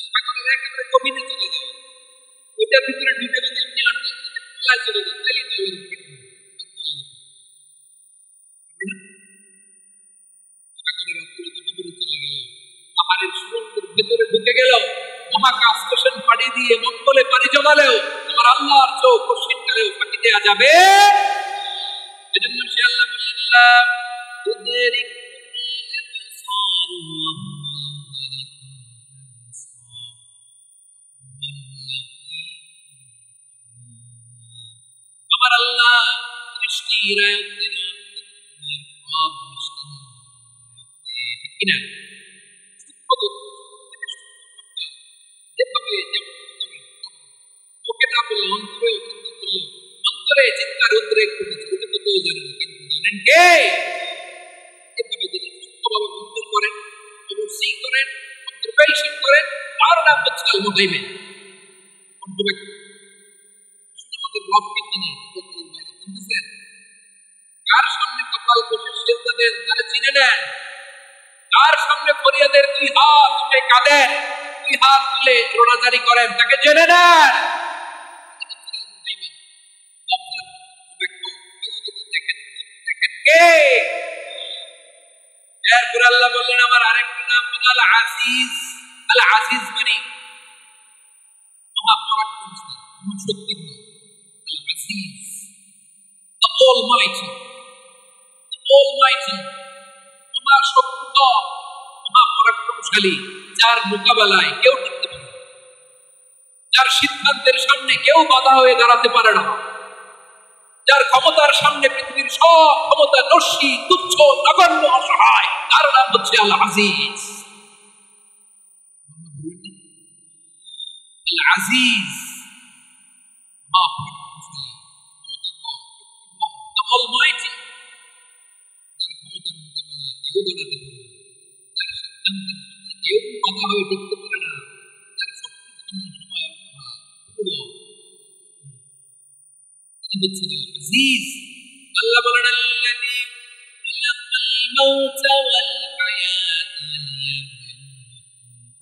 সাগরের একেবারে গভীরে চলে যায় ওইটার ভিতরে ঢুকে যদি আপনি পলায় চলে যান তাহলে সাগরের অত্যন্ত গভীরে চলে গেল পাহাড়ের সুরঙ্গের ভেতরে ঢুকে গেল মহাকাশ স্টেশন পাড়ি দিয়ে মঙ্গলে পাড়ি জমালেও আমার আল্লাহর চোখ পশ্চিমকালেও ফাঁকি দেওয়া যাবে এজন্য সে আল্লাহ বললেন আমার আল্লাহ বৃষ্টির আয়াত দিল, সব বৃষ্টি ঠিক কিনা? অন্তরে চিন্তার উদ্রেক ঘটেছে, এটা তো কেউ জানে না, কিন্তু জানেন কে? এভাবে যদি সূক্ষ্মভাবে মন্তর করেন, ওভারসি করেন, অবজারভেশন করেন, তার নাম হচ্ছে আল মুহাইমিন। আমাদের রবকে চিনি, চিনতেছেন? কার সামনে কপাল বসে সিজদা দেন তারা চিনে নেন, কার সামনে ফরিয়াদের দুই হাত উঠে কাঁদেন, দুই হাত তুলে রোনাজারি করেন, তাকে জেনে নেন। এরপর আল্লাহ বললেন আমার আরেকটা নাম হলো আল আজিজ। আল আজিজ মানে মহাপরাক্রমশালী, মহাশক্তিধর। আল Aziz, the almighty, the almighty, মহাশক্তিধর, মহাপরাক্রমশালী, যার মোকাবেলায় কেউ টিকতে পারে না, যার সিদ্ধান্তের সামনে কেউ বাধা হয়ে দাঁড়াতে পারে না, যার ক্ষমতার সামনে পৃথিবীর সব ক্ষমতা নস্যি, তুচ্ছ, নগণ্য, অসহায়, তার নাম হচ্ছে আল আজিজ। আল আজিজ, মহাপরাক্রমশালী, the almighty, যার ক্ষমতার মোকাবেলায় কেউ দাঁড়াতে পারে না, যার সিদ্ধান্তের সামনে কেউ বাধা হয়ে টিকতে পারে না, যার শক্তির সামনে সবাই অসহায়, দুর্বল, তিনি হচ্ছেন আল আজিজ। আল্লাহ বলেন আল্লাযী খালাকাল মাউতা ওয়াল হায়াতা লিয়াবলুয়াকুম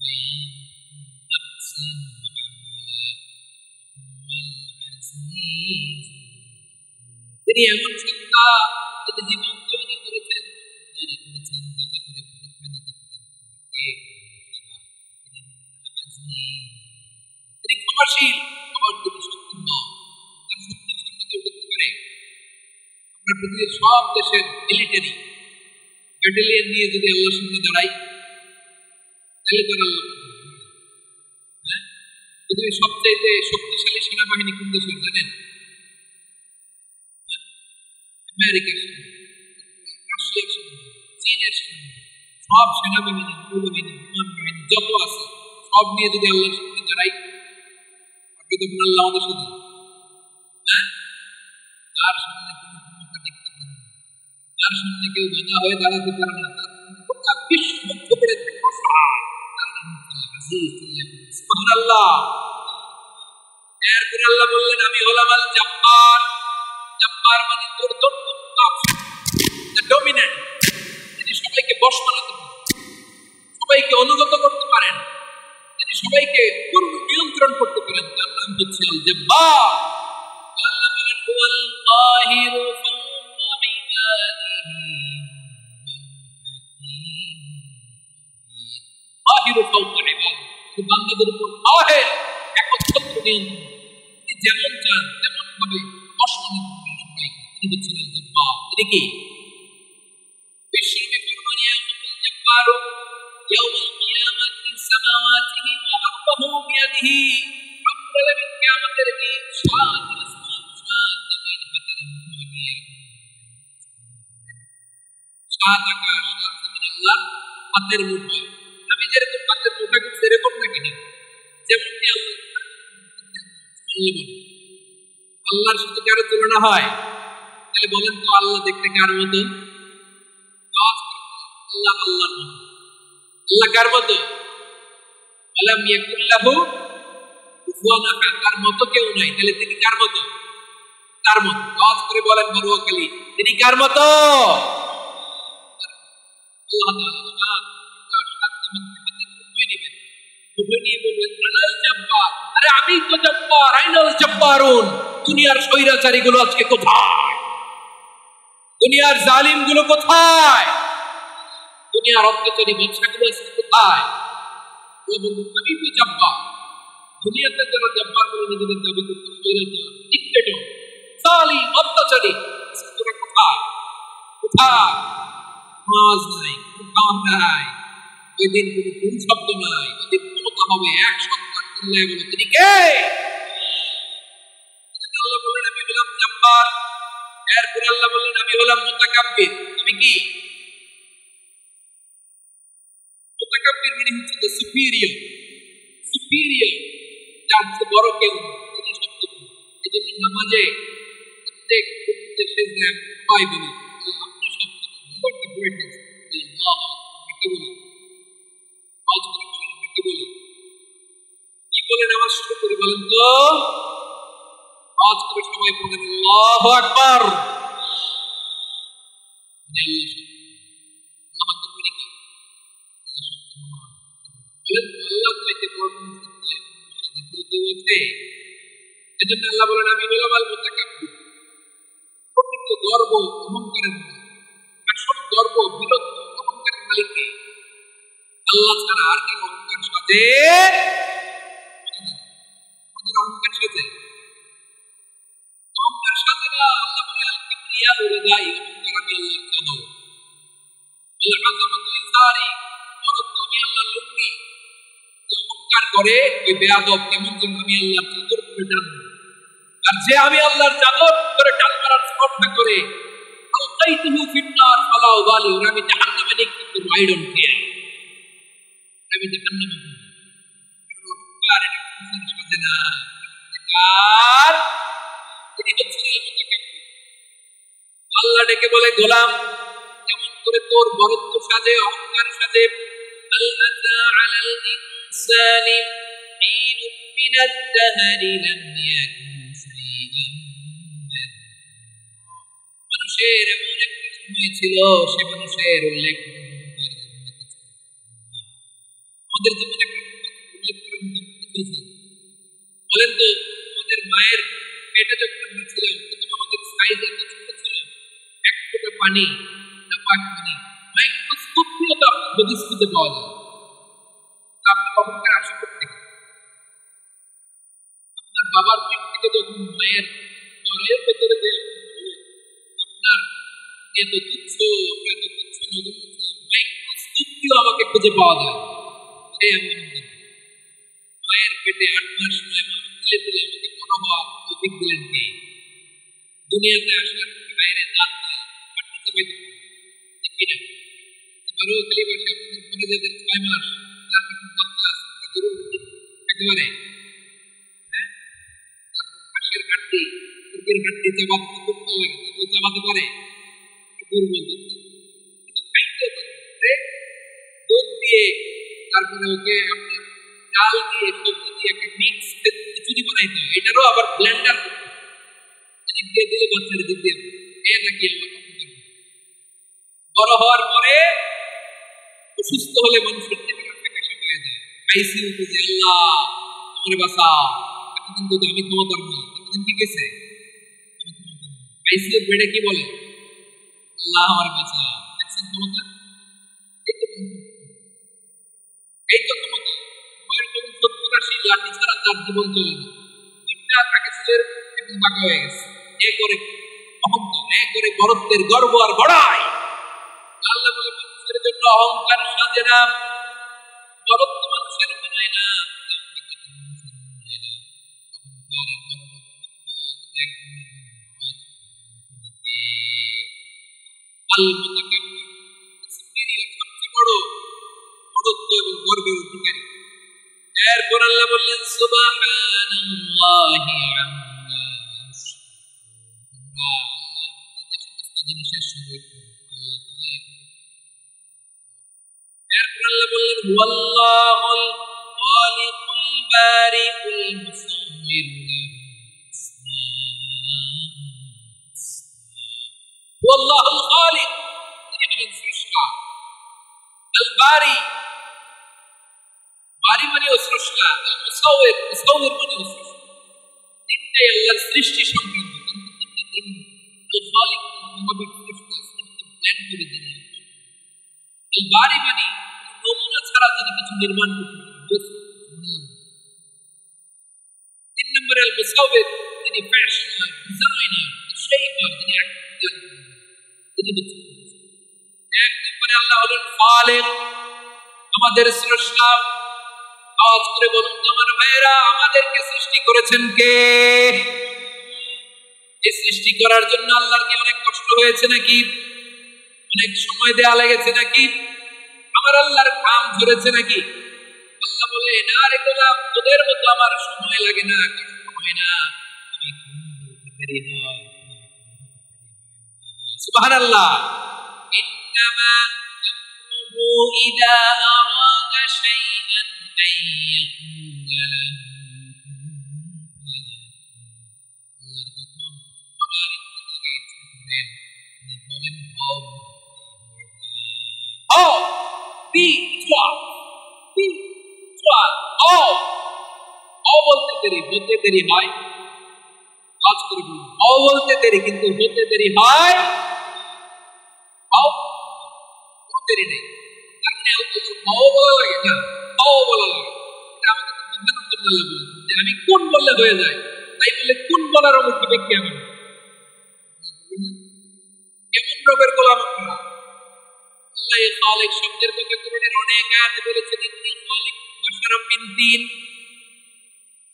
আইয়ুকুম আহসানু আমালা ওয়া হুয়াল আজিজ। তিনি এমন সত্তা, তিনি জীবন তৈরি করেছেন যাতে করে পরীক্ষা নিতে পারেন কে সেরা। তিনি হলেন আল আজিজ, তিনি ক্ষমাশীল, আবার তিনি শক্তিধর, তার শক্তির সামনে কেউ টিকতে পারে? আমরা পৃথিবীর সব দেশের মিলিটারি ব্যাটালিয়ন নিয়ে যদি আল্লাহর সামনে দাঁড়াই, তাহলে তার আল্লাহ হ্যাঁ, পৃথিবীর সবচাইতে শক্তিশালী সেনাবাহিনী কোন দেশের জানেন? আমেরিকার সেনাবাহিনী, রাশিয়ার সেনাবাহিনী, চীনের সেনাবাহিনী, সব সেনাবাহিনী, নৌবাহিনী, বিমান বাহিনী যত আছে সব নিয়ে যদি আল্লাহর সামনে দাঁড়াই, আপনি তখন আল্লাহ আমাদের সাথে হ্যাঁ, তার সামনে কোনো ক্ষমতা টিকতে পারে না, তার সামনে কেউ বাধা হয়ে দাঁড়াতে পারে না, তার সামনে গোটা বিশ্ব মুগ্ধ করে থাকে অসহায়, তার নাম হচ্ছে আল আজিজ। সুবহানাল্লাহ। এরপর আল্লাহ বললেন আমি হলাম আল জব্বার। জব্বার মানে দুর্দণ্ড, ডমিনেন্ট, যিনি সবাইকে বশ বানাতে পারেন, সবাইকে অনুগত করতে পারেন, যিনি সবাইকে পূর্ণ নিয়ন্ত্রণ করতে পারেন, তার নাম হচ্ছে আল জব্বার। আল্লাহ বলেন হুয়াল কাহিরু ফাওকা ইবাদিহি কাহিরু ফাওকা ইবাদিহি, তিনি বান্দাদের উপর কাহির, একচ্ছত্র নিয়ন্ত্রণ, তিনি যেমন চান তেমন ভাবে বশ বানাতে পারেন সবাইকে, তিনি হচ্ছেন আল জব্বার। তিনি কি? বিশ্বনবী ফরমান ইয়াকুমুল জব্বারু ইয়াউমাল কিয়ামাতি সামাওয়াতিহি ওয়া আরদুহু বিয়াদিহি। রব্বুল আলামিন কিয়ামতের দিন সাত আসমান, সাত জমিন হাতের মুঠোয় নিয়ে সাত আকাশ, সাত জমিন আল্লাহ হাতের মুঠোয়। আমি যেরকম হাতের মুঠোয় করছি এরকম নাকি না? যেমনটি আল্লাহ আল্লাহর সাথে কারো তুলনা হয়? তাহলে বলেন তো আল্লাহ দেখতে কার মতো? আল্লাহ আল্লাহর মতো। আল্লাহ কার মতো? আলাম ইয়াকুল লাহু কুফুয়ান আহাদ, তার মতো কেউ নাই, তাহলে তিনি কার মতো? তার মতো। আওয়াজ করে বলেন বড়ুয়াখালী, তিনি কার মতো? আল্লাহ তাআলা সাত জমিনকে হাতের মুঠোয় নেবেন, মুঠোয় নিয়ে বলবেন আনাল জব্বার, আরে আমি তো জব্বার, আইনাল জব্বারুন। দুনিয়ার স্বৈরাচারী গুলো আজকে কোথায়? দুনিয়ার জালিম গুলো কোথায়? দুনিয়ার অত্যাচারী বাদশাগুলো আজকে কোথায়? আমি তো জব্বার। দুনিয়াতে যারা জব্বার বলে নিজেদের দাবি করতে, স্বৈরাচার, ডিক্টেটর, জালিম, অত্যাচারী, তোরা কোথায়? কোথায়? নামাজ নাই, কোরআন নাই, ওই দিন কোনো ভুল শব্দ নাই, ওই দিন ক্ষমতা হবে এক সত্তার, চিল্লায় বলো তিনি কে? আল্লাহ বললেন আমি হলাম জব্বার। এরপরে আল্লাহ বললেন আমি হলাম মুতাকাব্বির। আমি কি? মুতাকাব্বির মানে হচ্ছে the superior, superior, যার চেয়ে বড় কেউ নেই, তিনি সবচেয়ে বড়। এজন্য নামাজে প্রত্যেক রুকুতে সিজদায় সবাই বলি আল্লাহ আপনি সবচেয়ে বড়, you are the greatest, আল্লাহ। আমরা কি বলি? আওয়াজ করে বলেন, আমরা কি বলি? কি বলে নামাজ শুরু করি বলেন তো? আওয়াজ করে সবাই পড়েন আল্লাহু আকবার। মানে আল্লাহ সবচেয়ে বড়। আল্লাহু আকবার মানে কি? আল্লাহ সবচেয়ে মহান। বলেন আল্লাহ চাইতে বড় মানুষের দ্বিতীয় কেউ আছে? এজন্য আল্লাহ বলেন আমি হলাম আল মুতাকাব্বির, প্রকৃত গর্ব অহংকারের মালিক। আসল গর্ব বিরক্ত অহংকারের মালিককে আল্লাহ ছাড়া আর কারো অহংকার সাজে? আমাদের অহংকার সাজে? অহংকার সাজে না। আল্লাহ বলে আল কিবরিয়া রিদাই, অহংকার আমি আল্লাহর চাদর। বলে আযামাতু ইসারি, বরত্ব আমি আল্লাহর লুঙ্গি। যে অহংকার করে ওই বেয়াদব কেমন যেন আমি আল্লাহর চাদর করে টানবো। আর যে আমি আল্লাহর চাদর করে টান মারার স্পর্ধা করে আলকাইতুহু ফিন্নার ফালা উবালি, ওরা আমি জাহান্নামে নিক্ষেপ করব, আই ডোন্ট কেয়ার, আমি জাহান্নামে যাব। কারণ অহংকার এটা মানুষের সাজে না। কার? তিনি হচ্ছেন আল মুতাকাব্বির। আল্লাহ ডেকে বলে গোলাম কেমন করে তোর বরত্ব সাজে, অহংকার সাজে। আল আতা আলাল ইনসানি হিনুম মিনাদ দাহরি লাম ইয়াকুন শাইআন মাযকুরা। মানুষের এমন একটা সময় ছিল সে মানুষের উল্লেখ আমাদের জীবনে উল্লেখ করার মতো কিছু ছিল। বলেন তো আমাদের মায়ের পেটে যখন আমরা ছিলাম তখন আমাদের সাইজ এত ছোট ছিল, এক ফোঁটা পানি না পাক পানি মাইক্রোস্কোপীয় তো যদি খুঁজে পাওয়া যায়। আপনি অহংকার আসে করতে আপনার বাবার পেট থেকে যখন মায়ের জরায়ুর ভেতরে যে আপনার এত তুচ্ছ, এত তুচ্ছ নগণ্য ছিলাম, মাইক্রোস্কোপীয় আমাকে খুঁজে পাওয়া যায়। সে এমন মায়ের পেটে 8 মাস 9 মাস তুলে তুলে আমাকে বড় হওয়ার তৌফিক দিলেন কে? দুনিয়াতে আসার বাইরে দাঁত দিয়ে কাটতে চাইতে ঠিক কিনা? বড় খালি বসে আপনাদের পরে যাদের 6 মাস 4 মাসের বাচ্চা আছে ওরা গরুর হাড্ডি খেতে পারে, হ্যাঁ? তারপর হাঁসের হাড্ডি, মুরগির হাড্ডি চাবাতে খুব ভালো লাগে, ও চাবাতে পারে, দুর্বল কিছু খাইতেও পারে। দুধ দিয়ে তারপরে ওকে আপনার ডাল দিয়ে সবজি দিয়ে একটা মিক্স খিচুড়ি বানাইতে হয়, এটারও আবার ব্লেন্ডার করতে হয়, এদিক দিয়ে দিলে বাচ্চার দিক দিয়ে এ নাকি আমার বড় হওয়ার পরে অসুস্থ হলে মানুষের চেহারা ফ্যাকাশে হয়ে যায়। আইসিইউতে যে আল্লাহ আমারে বাঁচাও, এতদিন তো আমি ক্ষমতার না, এতদিন কি গেছে আমি ক্ষমতার না। আইসিইউ বেডে কি বলে? আল্লাহ আমারে বাঁচাও। দেখছেন ক্ষমতা? এই তো ক্ষমতা। বয়স যখন 70-80 লাঠি ছাড়া তার জীবন চলে না, দুইটা থাকে ছেলের এবং বাঁকা হয়ে গেছে। এ করে অহংকার, এ করে বরত্বের গর্ব আর বড়াই। আল্লাহ বলে মানুষের জন্য অহংকার সাজে না, বরত্ব মানুষের বানায় না, দাম্ভিকতা মানুষের বানায় না। অহংকার গর্ব বরত্ব একদমই আল মুতাকাব্বির, সুপিরিয়র, সবচেয়ে বড় বরত্ব এবং গর্বের অধিকারী। এরপর আল্লাহ বললেন সুবহানাল্লাহি আম্মা ইউশরিকুন, তোমরা আল্লাহর যে সমস্ত জিনিসের শরীক করো আল্লাহ তাআলা এগুলো। এরপর আল্লাহ বললেন হুয়াল্লাহুল খালিকুল বারিউল মুসাউমির হুয়াল্লাহুল খালিক, তিনি হলেন স্রষ্টা। আল বারি, বারি মানে স্রষ্টা, আল মুসাউমির, মুসাউমির মানে স্রষ্টা। তিনটাই আল্লাহর সৃষ্টি সংক্রান্ত, কিন্তু তিনটা দিন আল খালিক স্বাভাবিক স্রষ্টা, সৃষ্টি প্ল্যান করে যিনি। আল বারি মানে নমুনা ছাড়া যিনি কিছু নির্মাণ করতে পারেন। 3 নম্বরে আল মুসাউমির, যিনি ফ্যাশনার, ডিজাইনার, শেপার, যিনি আকৃতি তিনি হচ্ছেন। 1 নম্বরে আল্লাহ হলেন খালিক, আমাদের স্রষ্টা। আওয়াজ করে বলুন আমার ভাইরা, আমাদেরকে সৃষ্টি করেছেন কে? এই সৃষ্টি করার জন্য আল্লাহর কি অনেক কষ্ট হয়েছে নাকি? অনেক সময় দেয়া লেগেছে নাকি? আমার আল্লাহর ঘাম ঝরেছে নাকি? আল্লাহ বলে, না রে গোলাম, তোদের মতো আমার সময় লাগে না, কষ্ট হয় না, আমি বলতে দেরি হয়। সুবহানাল্লাহ। ইন্নামা আমরুহু ইযা আরাদা শাইআন আন ইয়াকুলা লাহু কুন ফায়াকুন। আল্লাহর যখন করার ইচ্ছা থাকে, ইচ্ছা করেন, তিনি বলেন হও, হয়ে যায়। হও, বি ইটওয়াল, বি ইটওয়াল, হও। হও বলতে দেরি, হতে দেরি হয়। কাজ করে বলুন, হও বলতে দেরি, কিন্তু হতে দেরি হয়। হও, কোনো দেরি নেই। তার মানে হও বলা লাগে না, হও বলা লাগে। এটা আমাদের বুঝানোর জন্য আল্লাহ বলেছেন যে আমি কোন বললে হয়ে যায়, তাই বলে কোন বলার মুখাপেক্ষি কি হবে না। কেমন রবের গোলাম আমরা? আল্লাহ এই খালিক শব্দের কথা কোরআনের অনেক আয়াতে বলেছেন, ইন্নী খালিকুম বাশারাম মিন তিন।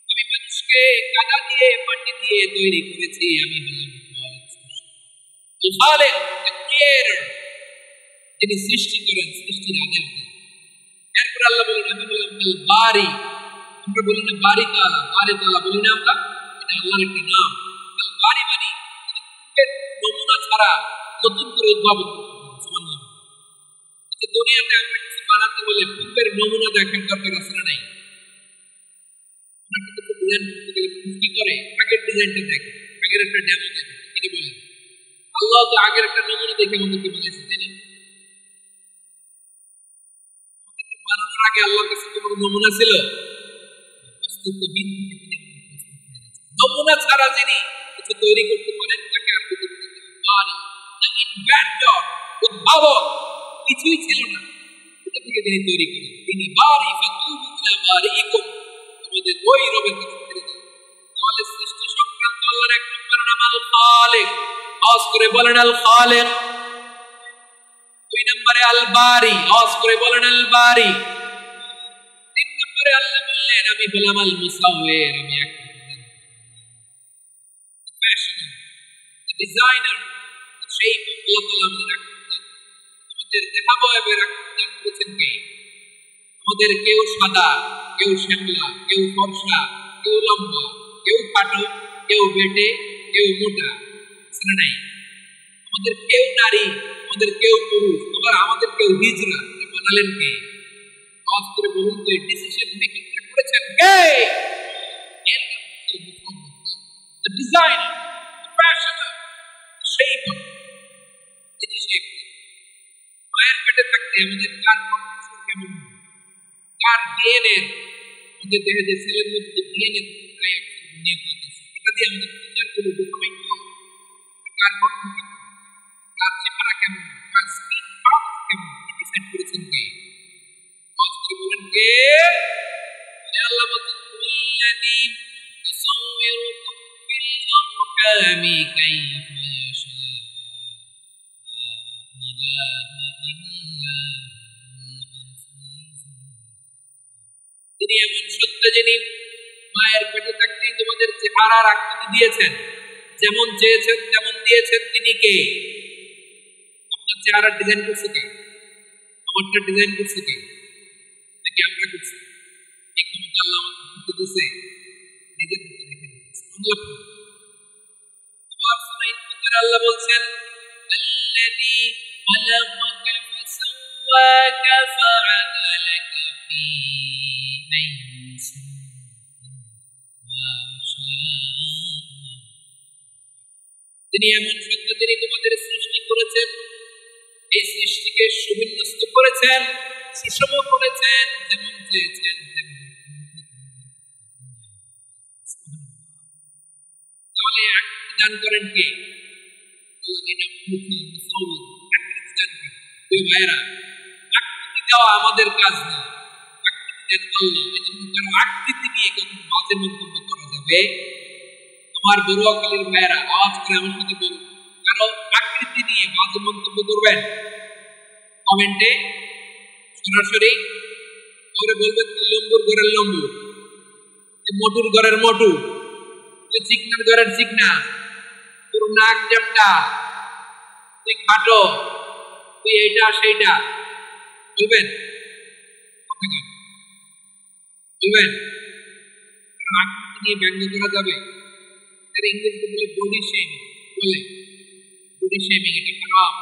আমি মানুষকে কাদা দিয়ে, মাটি দিয়ে তৈরি করেছি, আমি হলাম খালিক, the creator, যিনি সৃষ্টি করেন, সৃষ্টির আদেশ দেন। এরপর আল্লাহ বলেন, আমি বললাম আল বারি। আমরা বলি না বারি তাআলা, বারি তাআলা বলি না আমরা, এটা আল্লাহর একটা নাম। আল বারি মানে তিনি পূর্বের নমুনা ছাড়া নতুন করে উদ্ভাবন করতেন। সুবহানাল্লাহ। আচ্ছা, দুনিয়াতে আমরা কিছু বানাতে বলে পূর্বের নমুনা দেখার দরকার আছে না নাই? আমরা কিছু ডিজাইন করতে গেলে মানুষ কি করে? আগের ডিজাইনটা দেখে, আগের একটা ডেমো দেখে, কি বলে? আল্লাহ তো আগের একটা নমুনা দেখে আমাদেরকে বানিয়েছে, তাই না? আমাদেরকে বানানোর আগে আল্লাহর কাছে কোনো নমুনা ছিল? অস্তিত্বহীন থেকে তিনি আমাদের প্রস্তুত হয়ে গেছেন। নমুনা ছাড়া যিনি কিছু তৈরি করতে পারেন, তাকে আর কিছু বলতে পারি। দ্য ইনভেন্টর, উদ্ভাবক, কিছুই ছিল না, এটা থেকে তিনি তৈরি করেন। তিনি বারি, ফাতুবু ইলা বারিইকুম, তোমাদের ওই রবের কাছে ফিরে যাও। তাহলে সৃষ্টি সংক্রান্ত আল্লাহর এক নম্বর নাম আল খালিক। আওয়াজ করে বলেন আল খালিক। দুই নম্বরে আল বারি, আওয়াজ করে বলেন আল বারি। তিন নম্বরে আল্লাহ বললেন, আমি হলাম আল মুসাওয়ির, আমি fashioner, the designer, the shape. আল্লাহ তাআলা আমাদের দেহাবয়বের আকৃতি করেছেন কে? আমাদের কেউ সাদা, কেউ শ্যামলা, কেউ ফর্সা, কেউ লম্বা, কেউ খাটো, কেউ বেটে, কেউ মোটা, শুনে নাই? আমাদের কেউ নারী, আমাদের কেউ পুরুষ, আবার আমাদের কেউ হিজড়া। বানালেন কে? আওয়াজ করে বলুন তো, এই ডিসিশন মেকিংটা করেছেন কে? The designer, the fashioner, the shaper. তিনি শেপ করেন। মায়ের পেটে থাকতে আমাদের কার কন্ট্রিবিউশন কেমন, কার ডিএনএ, আমাদের দেহে যে সেলের মধ্যে ডিএনএ তাই একসাথে নিয়ে করতেছে, এটা দিয়ে আমাদের ফিচারগুলো ডিফাইন হয়। কার কন্ট্রিবিউশন, কার চেহারা কেমন, কার স্কিন কালার কেমন, ডিসাইড করেছেন কে? আওয়াজ করে বলেন কে? আল্লাহ বলেন, আল্লাযী ইউসাউবিরুকুম ফিল আরহামি কাইফা ইয়াশা, লা ইলাহা ইল্লা হুয়াল আজিজুল। তিনি এমন সত্য যিনি মায়ের পেটে থাকতেই তোমাদের চেহারার আকৃতি দিয়েছেন, যেমন চেয়েছেন তেমন দিয়েছেন। তিনি কে? আপনার চেহারার ডিজাইন করছে কে? আমারটা ডিজাইন করছে কে? নাকি আমরা করছি? এই ক্ষমতা আল্লাহ আমাদের দিয়েছে, নিজের মধ্যে রেখে দিয়েছে। আবার সূরা ইনফিতার আল্লাহ বলছেন, আল্লাযী খালাকাকা ফাসাওয়াকা ফাআদালাকা ফি আইয়ি সূরাতিন মা শাআ। তিনি এমন সত্য যিনি তোমাদের সৃষ্টি করেছেন, এই সৃষ্টিকে সুবিন্যস্ত করেছেন, সুষম করেছেন, যেমন চেয়েছেন তেমন। তাহলে আকৃতি দান করেন কে? ভাইয়েরা, আকৃতি দেওয়া আমাদের কাজ না, আকৃতি দেন আল্লাহ। এজন্য কারো আকৃতি নিয়ে কোনো বাজে মন্তব্য করা যাবে? আমার বড়ুয়াখালীর ভাইয়েরা, আওয়াজ করে আমার সাথে বলুন, কারো আকৃতি নিয়ে বাজে মন্তব্য করবেন কমেন্টে সরাসরি। ওরে বলবেন লম্বুর ঘরের লম্বু, মোটুর ঘরের মোটু, চিকনার ঘরের চিকনা, তোর নাক জ্যাপটা, তুই খাটো, তুই এইটা সেইটা বলবেন? বলবেন? আকৃতি নিয়ে ব্যঙ্গ করা যাবে? ইংরেজিতে বলে বডি শেমিং, বলে বডি শেমিং, এটা হারাম।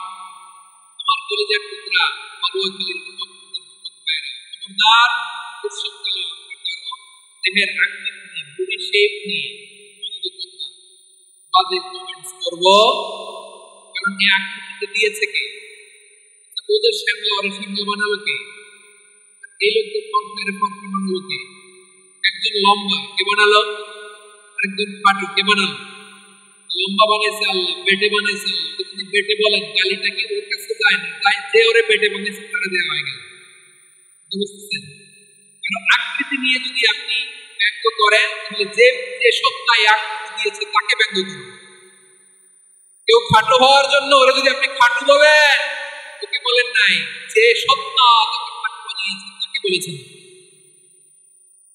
আমার কলেজের টুকরা পরবর্তীদের খবরদার দুঃসংকালে আমরা কারো দেহের আকৃতি নিয়ে, বডি শেপ নিয়ে মন্দ কথা, বাজে কমেন্টস করবো। কারণ এই আকৃতিটা দিয়েছে কে? ওদের শ্যামলা ওরা শ্যামলা বানালো কে? এই লোকদের ফর্সা বানালো কে? একজন লম্বা কে বানালো? আরেকজন খাটো কে বানালো? লম্বা বানাইছে আল্লাহ, বেটে বানাইছে আল্লাহ। যদি বেটে বলেন গালিটা কি ওর কাছে যায় না, তাই যে ওরে বেটে বানাইছে তারা দেওয়া হয়ে গেল। বুঝতেছেন? কারণ আকৃতি নিয়ে যদি আপনি ব্যঙ্গ করেন তাহলে যে যে সত্তায় আকৃতি দিয়েছে তাকে ব্যঙ্গ করুন। কেউ খাটো হওয়ার জন্য ওরা যদি আপনি খাটো বলেন, ওকে বলেন নাই, যে সত্তা তাকে খাটো বানিয়েছে তাকে বলেছেন।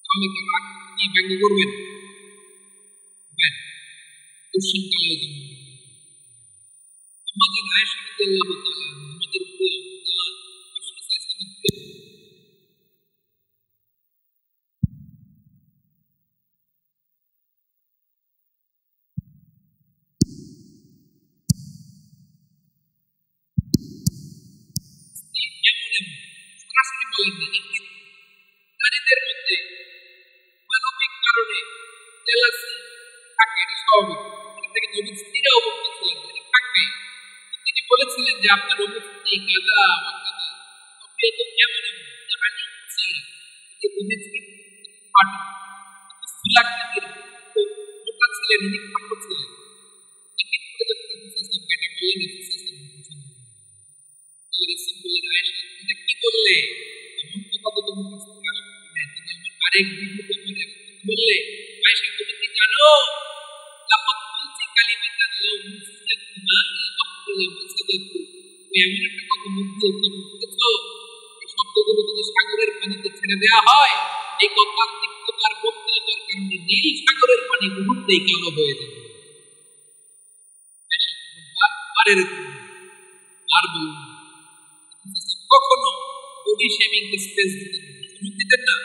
তাহলে কেন আকৃতি নিয়ে ব্যঙ্গ করবেন? দুঃসংকালেও যেন আমাদের আয়েশা রাদিয়াল্লাহু তাআলা আমাদের প্রিয় জান বিশ্বনবী সাল্লাল্লাহু আলাইহি ওয়াসাল্লাম এমন সরাসরি বলেন না, ইঙ্গিত। নারীদের মধ্যে মানবিক কারণে জেলাসি থাকে, এটা স্বাভাবিক। এটা থেকে নবীর স্ত্রীরাও বলতেছিলেন এটা থাকবে। তিনি বলেছিলেন যে আপনার অমুক স্ত্রী কাদা মাকাদা সফিয়া তো এমন এমন জাহানি কুসিরা, যে বুঝেছিলেন খাটো, সুলাকতির মোটা ছিলেন, উনি খাটো ছিলেন। ইঙ্গিত করে যখন রাসূল এটা বললেন, রাসূল পছন্দ বললেন আয়েশা তুমি কি করলে? এমন কথা তো তোমার কাছে আসবে না, তুমি আমার আরেক বিবি তোমার বললে। আয়েশা তুমি কি জানো লাকাদ কুলতি কালিমাতান লাউ মুসিজাত মা'i বাহরি মুসিজাতু, তুমি এমন একটা কথা মুখ দিয়ে উচ্চারণ করেছো, এই শব্দগুলো যদি সাগরের পানিতে ছেড়ে দেওয়া হয়, এই কথার তিক্ততার বক্তৃতার কারণে নীল সাগরের পানি মুহূর্তেই কালো হয়ে যাবে। আয়েশা খবরদার আর এরকম আর বলুন কখনো বডি শেমিং কে স্পেস দিতেন না, সুযোগ দিতেন না।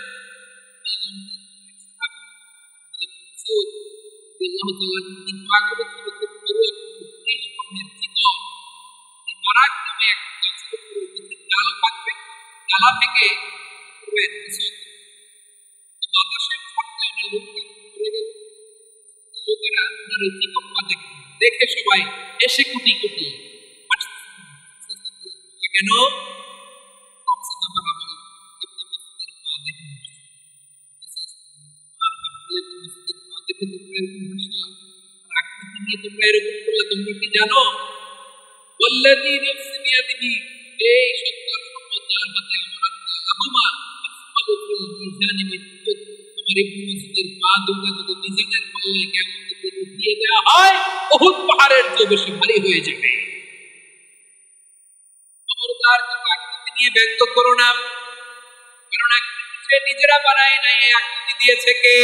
দেখে সবাই এসে কুটি কুটি কেন আকৃতি নিয়ে তোমরা এরকম করলে তোমরা কি জানো? ওয়াল্লাযী নাফসি বিয়াদিহি, এই সত্তার শপথ যার হাতে আমার আত্মা, লাহুমা আসফালু ফিল মিজানি মিন উহুদ, আমার ইবনে মাসউদের পা দুটো যদি মিজানের পাল্লায় কিয়ামতের দিন উঠিয়ে দেওয়া হয়, উহুদ পাহাড়ের চেয়ে বেশি ভারী হয়ে যাবে। খবরদার তোমরা আকৃতি নিয়ে ব্যঙ্গ করো না, কারণ আকৃতি সে নিজেরা বানায় না, এই আকৃতি দিয়েছে কে?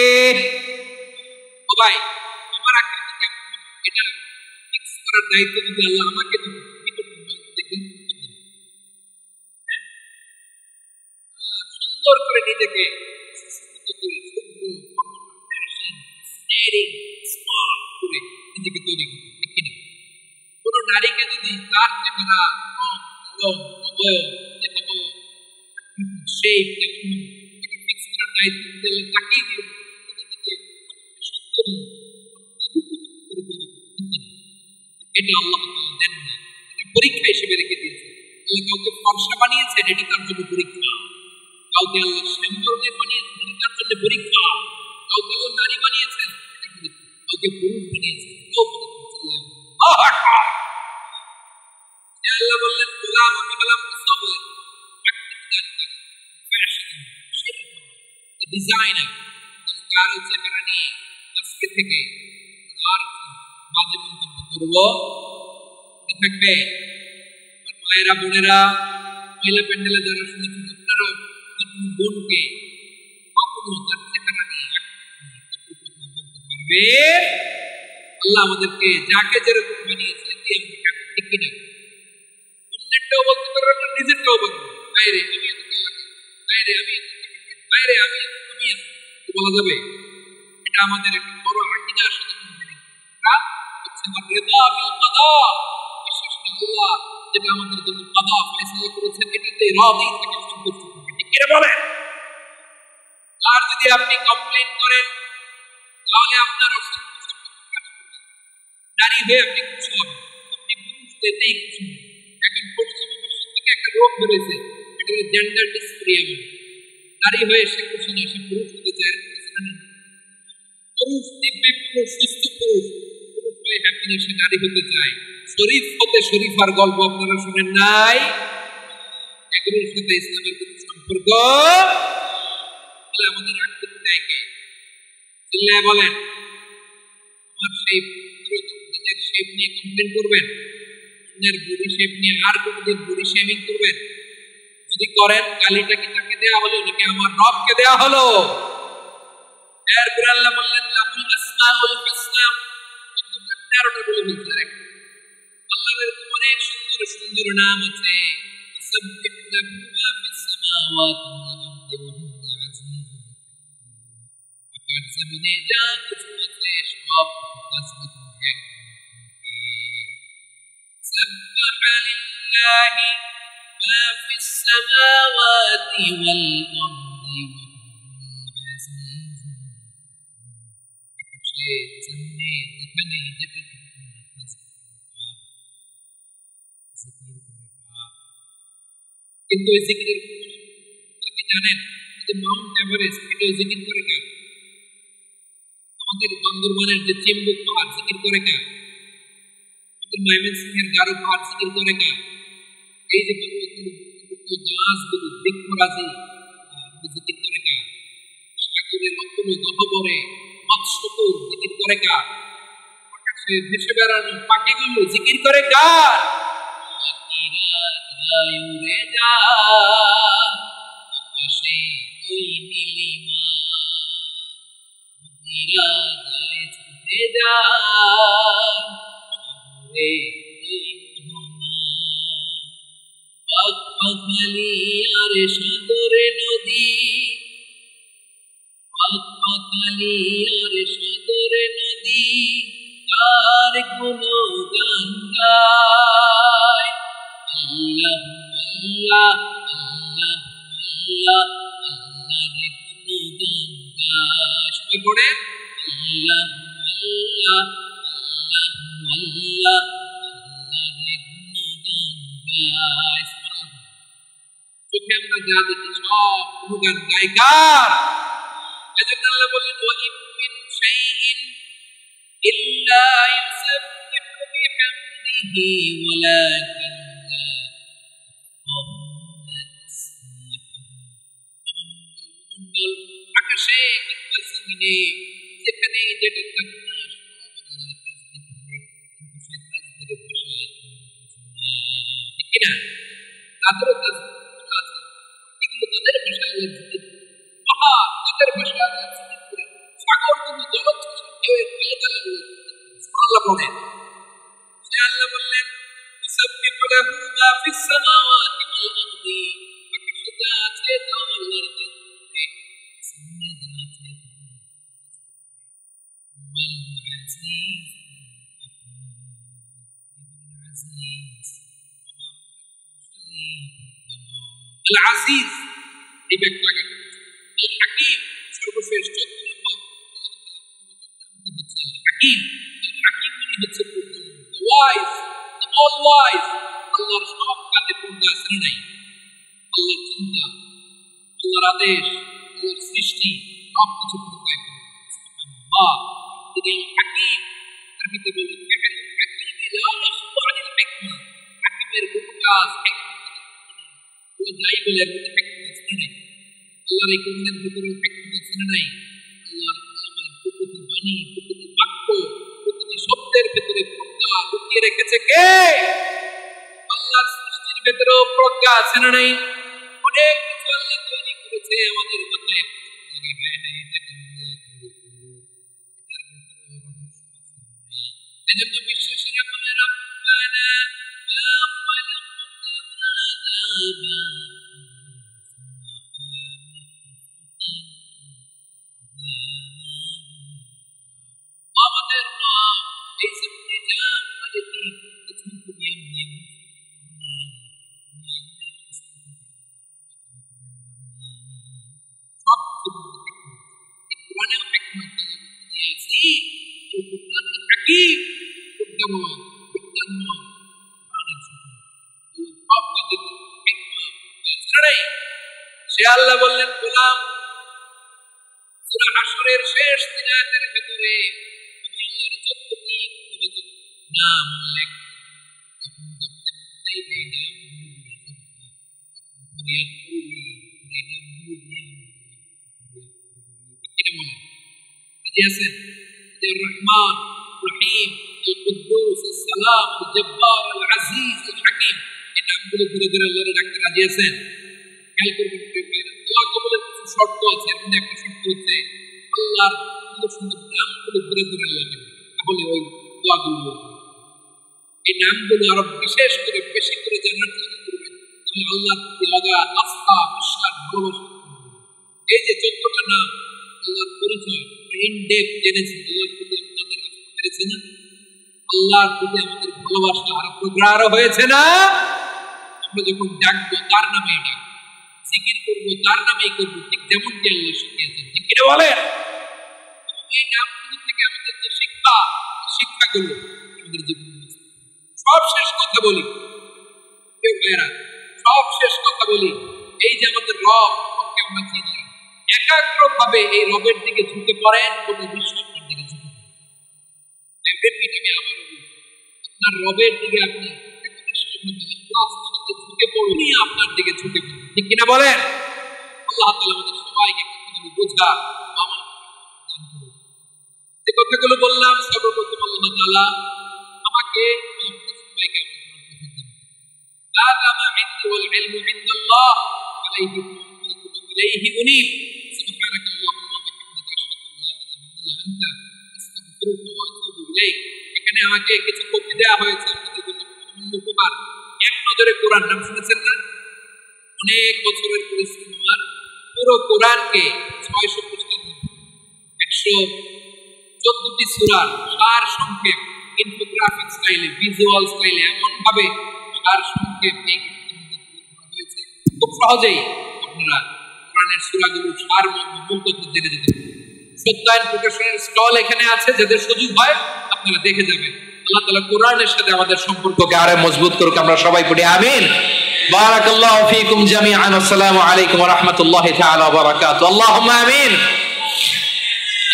ও ভাই, আমার আকৃতি কেমন হবে এটা ফিক্স করার দায়িত্ব যদি আল্লাহ আমাকে দিত, সুন্দর করে নিজেকে নিজেকে তৈরি করতে। কোন নারীকে যদি তার চেহারা অবয়ব যেভাবে শেপ কেমন এটা ফিক্স করার দায়িত্ব দিতে তাকেই দিয়ে সুন্দরী এটা আল্লাহ দেন না, এটা পরীক্ষা হিসেবে রেখে দিয়েছে। আল্লাহ কাউকে ফর্সা বানিয়েছেন, এটা তার জন্য পরীক্ষা। কাউকে আল্লাহ শ্যামবর্ণের বানিয়েছেন, এটা তার জন্য পরীক্ষা। কাউকে আল্লাহ নারী বানিয়েছেন, এটা পরীক্ষা। কাউকে পুরুষ বানিয়েছেন, এটাও পরীক্ষা। আল্লাহ বললেন গোলাম আমি হলাম মুসাউওয়ার, আকৃতি দানকারী, ফ্যাশন ডিজাইনার। কারো চেহারা নিয়ে আজকে থেকে আর বাজে মন্তব্য করবো থাকবে? আমার মায়েরা বোনেরা, মহিলা প্যান্ডেলে যারা শুনেছেন আপনারা কোনো বোনকে কখনো তার চেহারা নিয়ে কথা বলতে পারবে? আল্লাহ আমাদেরকে যাকে যেরকম বানিয়েছেন দিয়ে আমাদেরকে ঠিক কিনা অন্যেরটাও বলতে পারবেন না, নিজেরটাও বলবেন বাইরে আমি এত কালাকে, বাইরে আমি এত কালাকে, বাইরে আমি এত বলা যাবে? এটা আমাদের একটা বড় আকীদার সাথে হচ্ছে আমার রিদা বিল কাদা, বিশ্বাস করি আল্লাহ যেটা আমাদের জন্য কাদা ফয়সালা করেছেন এটাতে রাজি থেকে সন্তুষ্ট থাকবেন। ঠিক কিনা বলেন? আর যদি আপনি কমপ্লেইন করেন তাহলে আপনার অসন্তুষ্ট প্রকাশ করবেন। নারী হয়ে আপনি খুশি হবেন, আপনি পুরুষ হতেই খুশি হবেন। এখন পশ্চিমা বিশ্ব থেকে একটা রোগ বেরোয়েছে, এটা হলো জেন্ডার ডিসফোরিয়া বলে। নারী হয়ে সে খুশি না, সে পুরুষ হতে চায়। পুরুষ দিব্যি পুরুষ, সুস্থ পুরুষ, পুরুষ হয়ে হ্যাপি সে নারী হতে চায়। শরীফ হতে শরীফার গল্প আপনারা শুনেন নাই? এগুলোর সাথে ইসলামের কোন সম্পর্ক? আমাদের আকৃতি দেয় কে? চিল্লায় বলেন। আমার শেপ, নিজের শেপ নিয়ে কমপ্লেন করবেন, অন্যের বডি শেপ নিয়ে আর কোনদিন বডি শেমিং করবেন? যদি করেন গালিটা কি তাকে দেয়া হলো নাকি আমার রবকে দেয়া হলো? এরপর আল্লাহ বললেন লাহুল আসমাউল হুসনা, 13টা বলে ফেলছেন। আল্লাহর অনেক সুন্দর সুন্দর নাম আছে। সাব্বিহু লাহু মা ফিস সামাওয়াতি ওয়াল আরদি ওয়া হুয়াল আজিজুল হাকীম। আকাশ জমিনে যা কিছু আছে সব তাসবিহ করে। সাব্বাহা লিল্লাহি মা ফিস সামাওয়াতি ওয়াল আরদি ওয়া হুয়াল আজিজুল হাকীম। আকাশে জমিনে যেখানে যেটা কিন্তু এই জিকিরের কি জানেন? যে মাউন্ট এভারেস্ট এটা জিকির করে কার? আমাদের বান্দরবানের যে চিম্বুক পাহাড় জিকির করে কার? আমাদের ময়মনসিংহের গারো পাহাড় জিকির করে কার? এই যে জাহাজগুলো বৃক্ষরাজি জিকির করে কার? সাগরের অতল গহ্বরে মৎস্যকুল জিকির করে কার? আকাশে ভেসে বেড়ানো পাখিগুলো জিকির করে কার? উড়ে যা আকাশে ওই নীলিমা, নদীরা যায় ছুটে যায় সাগরে ওই মোহনা। পাখালি আর সাগরে নদী, পাখালি আর সাগরে নদী তার গুলো গান গায়। আল্লাহ আল্লাহ আল্লাহ আল্লাহ আল্লাহ রে গুণগান গায়। সবাই পড়ে আল্লাহ আল্লাহ আল্লাহ আল্লাহ আল্লাহ রে গুণগান গায়। চোখে আমরা যা দেখি সব গুণগান গায় কার? এজন্য আল্লাহ বললেন ওয়া ইন মিন শাইইন ইল্লা ইউসাব্বিহু বিহামদিহি ওয়ালাকিন আকাশে কিংবা জমিনে যেখানে যেটা থাকে না সব আল্লাহর তাসবিহ করে, কিন্তু সে তাসবিহের ভাষা ঠিক কিনা? তাদেরও তাসবিহ আছে, এগুলো তাদের ভাষা আল্লাহ জিকির করে, পাহাড় তাদের ভাষা আল্লাহ জিকির করে, সাগর কিন্তু জলোচ্ছ্বাসে ঢেউয়ের তালে তালে আল্লাহ সুবহানাল্লাহ বলেন। সে আল্লাহ বললেন ইউসাব্বিহু লাহু মা ফিস সামাওয়াতি ওয়াল আরদি, আকাশে যা আছে তা আল্লাহর তাসবিহ, জমিনে যা আছে তা ওয়াল আজিজ আজিজ আল আজিজ এই ব্যক্তি আল হাকিম সর্বশেষ 14 নম্বর নামটি হচ্ছে আল হাকিম। আল হাকিম মানে হচ্ছে ওয়াইজ, অল ওয়াইজ। আল্লাহর সব কাজে পূর্ণ আছে নাই? আল্লাহর চিন্তা, আল্লাহর আদেশ, আল্লাহর সৃষ্টি সব কিছু পূর্ণায় সুবহানাল্লাহ। তিনি আল হাকিম, আরবিতে বলে ফিআল হাকিম লা ইয়াখফু আনিল হিকমা, হাকিমের কোনো কাজ ও যাই বলে এর মধ্যে হিকমত আছে নাই? আল্লাহর এই কোরআনের ভিতরে হিকমত আছে নাই? আল্লাহর কালামের প্রতিটি বাণী, প্রতিটি বাক্য, প্রতিটি শব্দের ভিতরে প্রজ্ঞা লুকিয়ে রেখেছে কে? আল্লাহর সৃষ্টির ভিতরেও প্রজ্ঞা আছে না নাই? অনেক কিছু আল্লাহ তৈরি করেছে, আমাদের মাথায় লাগে হায় হায় এটা কেন আল্লাহ তৈরি করলো, এটার ভিতরে রহস্য আছে না নাই? এজন্য বিশ্বাসীরা বলে রব্বানা মা খালাকতা হাযা আমাদের রব এই জমিনে যা আমাদের কিছু দুনিয়া নিয়ে সব কিছু কোরআনেও হিকমত দিয়েছি কোরআন হাকীম বিজ্ঞানময় বিজ্ঞানময় কোরআনের সাথে সব কিছু হিকমত ছাড়াই সে আল্লাহ বললেন গোলাম সূরা হাশরের শেষ তিন আয়াতের ভিতরে আমি আল্লাহর 14টি গুণবাচক নাম উল্লেখ যখন জপতে মুক্তি এই নামগুলো দিয়ে জপতে ফরিয়াদ করবি এই নামগুলো দিয়ে কিনে বলেন রাজি আছেন আর রহমান রহিম আল কুদ্দুস আস সালাম আল জব্বার আল আজিজ আল হাকিম এই নামগুলো ধরে ধরে আল্লাহর ডাকতে রাজি আছেন খেয়াল করবেন দোয়া কবুলের কিছু শর্ত আছে এর মধ্যে একটা শর্ত হচ্ছে আল্লাহর সুন্দর সুন্দর নামগুলো ধরে ধরে আল্লাহ নেবেন তাহলে ওই দোয়াগুলো এই নামগুলো আরো বিশেষ করে বেশি করে জানার চেষ্টা করবেন তাহলে আল্লাহর প্রতি অগাধ আস্থা বিশ্বাস ভালোবাসা এই যে 14টা নাম আল্লাহর পরিচয় ইনডেপ জেনেছি আল্লাহর প্রতি আপনাদের আস্থা বেড়েছে না আল্লাহর প্রতি আমাদের ভালোবাসা আরো প্রগাঢ় হয়েছে না আমরা যখন ডাকবো তার নামে ডাকবো জিকির করব তার নামেই করব ঠিক যেমনটি আল্লাহ শিখিয়েছেন ঠিক কি বলেন এই নামগুলো থেকে আমাদের যে শিক্ষাগুলো আমাদের জীবনে সব শেষ কথা বলি কেউ ভাইরা সব শেষ কথা বলি এই যে আমাদের রবকে আমরা চিনলাম একাগ্রভাবে এই রবের দিকে ঝুঁকে পড়েন গোটা বিশ্ব আপনার দিকে ঝুঁকে পড়েন আমি আবারও বলছি আপনার রবের দিকে আপনি ঝুঁকে পড়ুন আপনার দিকে ঝুঁকে পড়ুন ঠিক কিনা বলেন আল্লাহ তাআলা আমাদের সবাইকে কথাগুলো বোঝা যে কথাগুলো বললাম সর্বপ্রথম আল্লাহ তাআলা আমাকে সবাইকে هذا ما عندي والعلم عند الله عليه توكلت وإليه أنيب سبحانك اللهم وبحمدك أشهد أن لا إله إلا أنت أستغفرك وأتوب إليك এখানে আমাকে কিছু কপি দেওয়া হয়েছে আপনাদের জন্য উপকার এক নজরে কোরআন নাম শুনেছেন না অনেক বছরের পরিশ্রম আমার পুরো কোরআনকে 600 পৃষ্ঠার মধ্যে 114টি সূরার সার সংক্ষেপ ইনফোগ্রাফিক স্টাইলে ভিজুয়াল স্টাইলে এমন ভাবে সার সংক্ষেপ এই হয়েছে খুব সহজেই আপনারা কোরআনের সূরাগুলো সার মূল তথ্য জেনে যেতে পারবেন সত্যায়ন প্রকাশনের স্টল এখানে আছে যাদের সুযোগ হয় আপনারা দেখে যাবেন আল্লাহ তাআলা কোরআনের সাথে আমাদের সম্পর্ককে আরো মজবুত করুক আমরা সবাই পড়ি আমিন বারাকাল্লাহু ফীকুম জামিআন আসসালামু আলাইকুম ওয়া রাহমাতুল্লাহি তাআলা ওয়া বারাকাতুহু আল্লাহুম্মা আমিন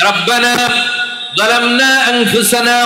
রব্বানা ظلمنا أنفسنا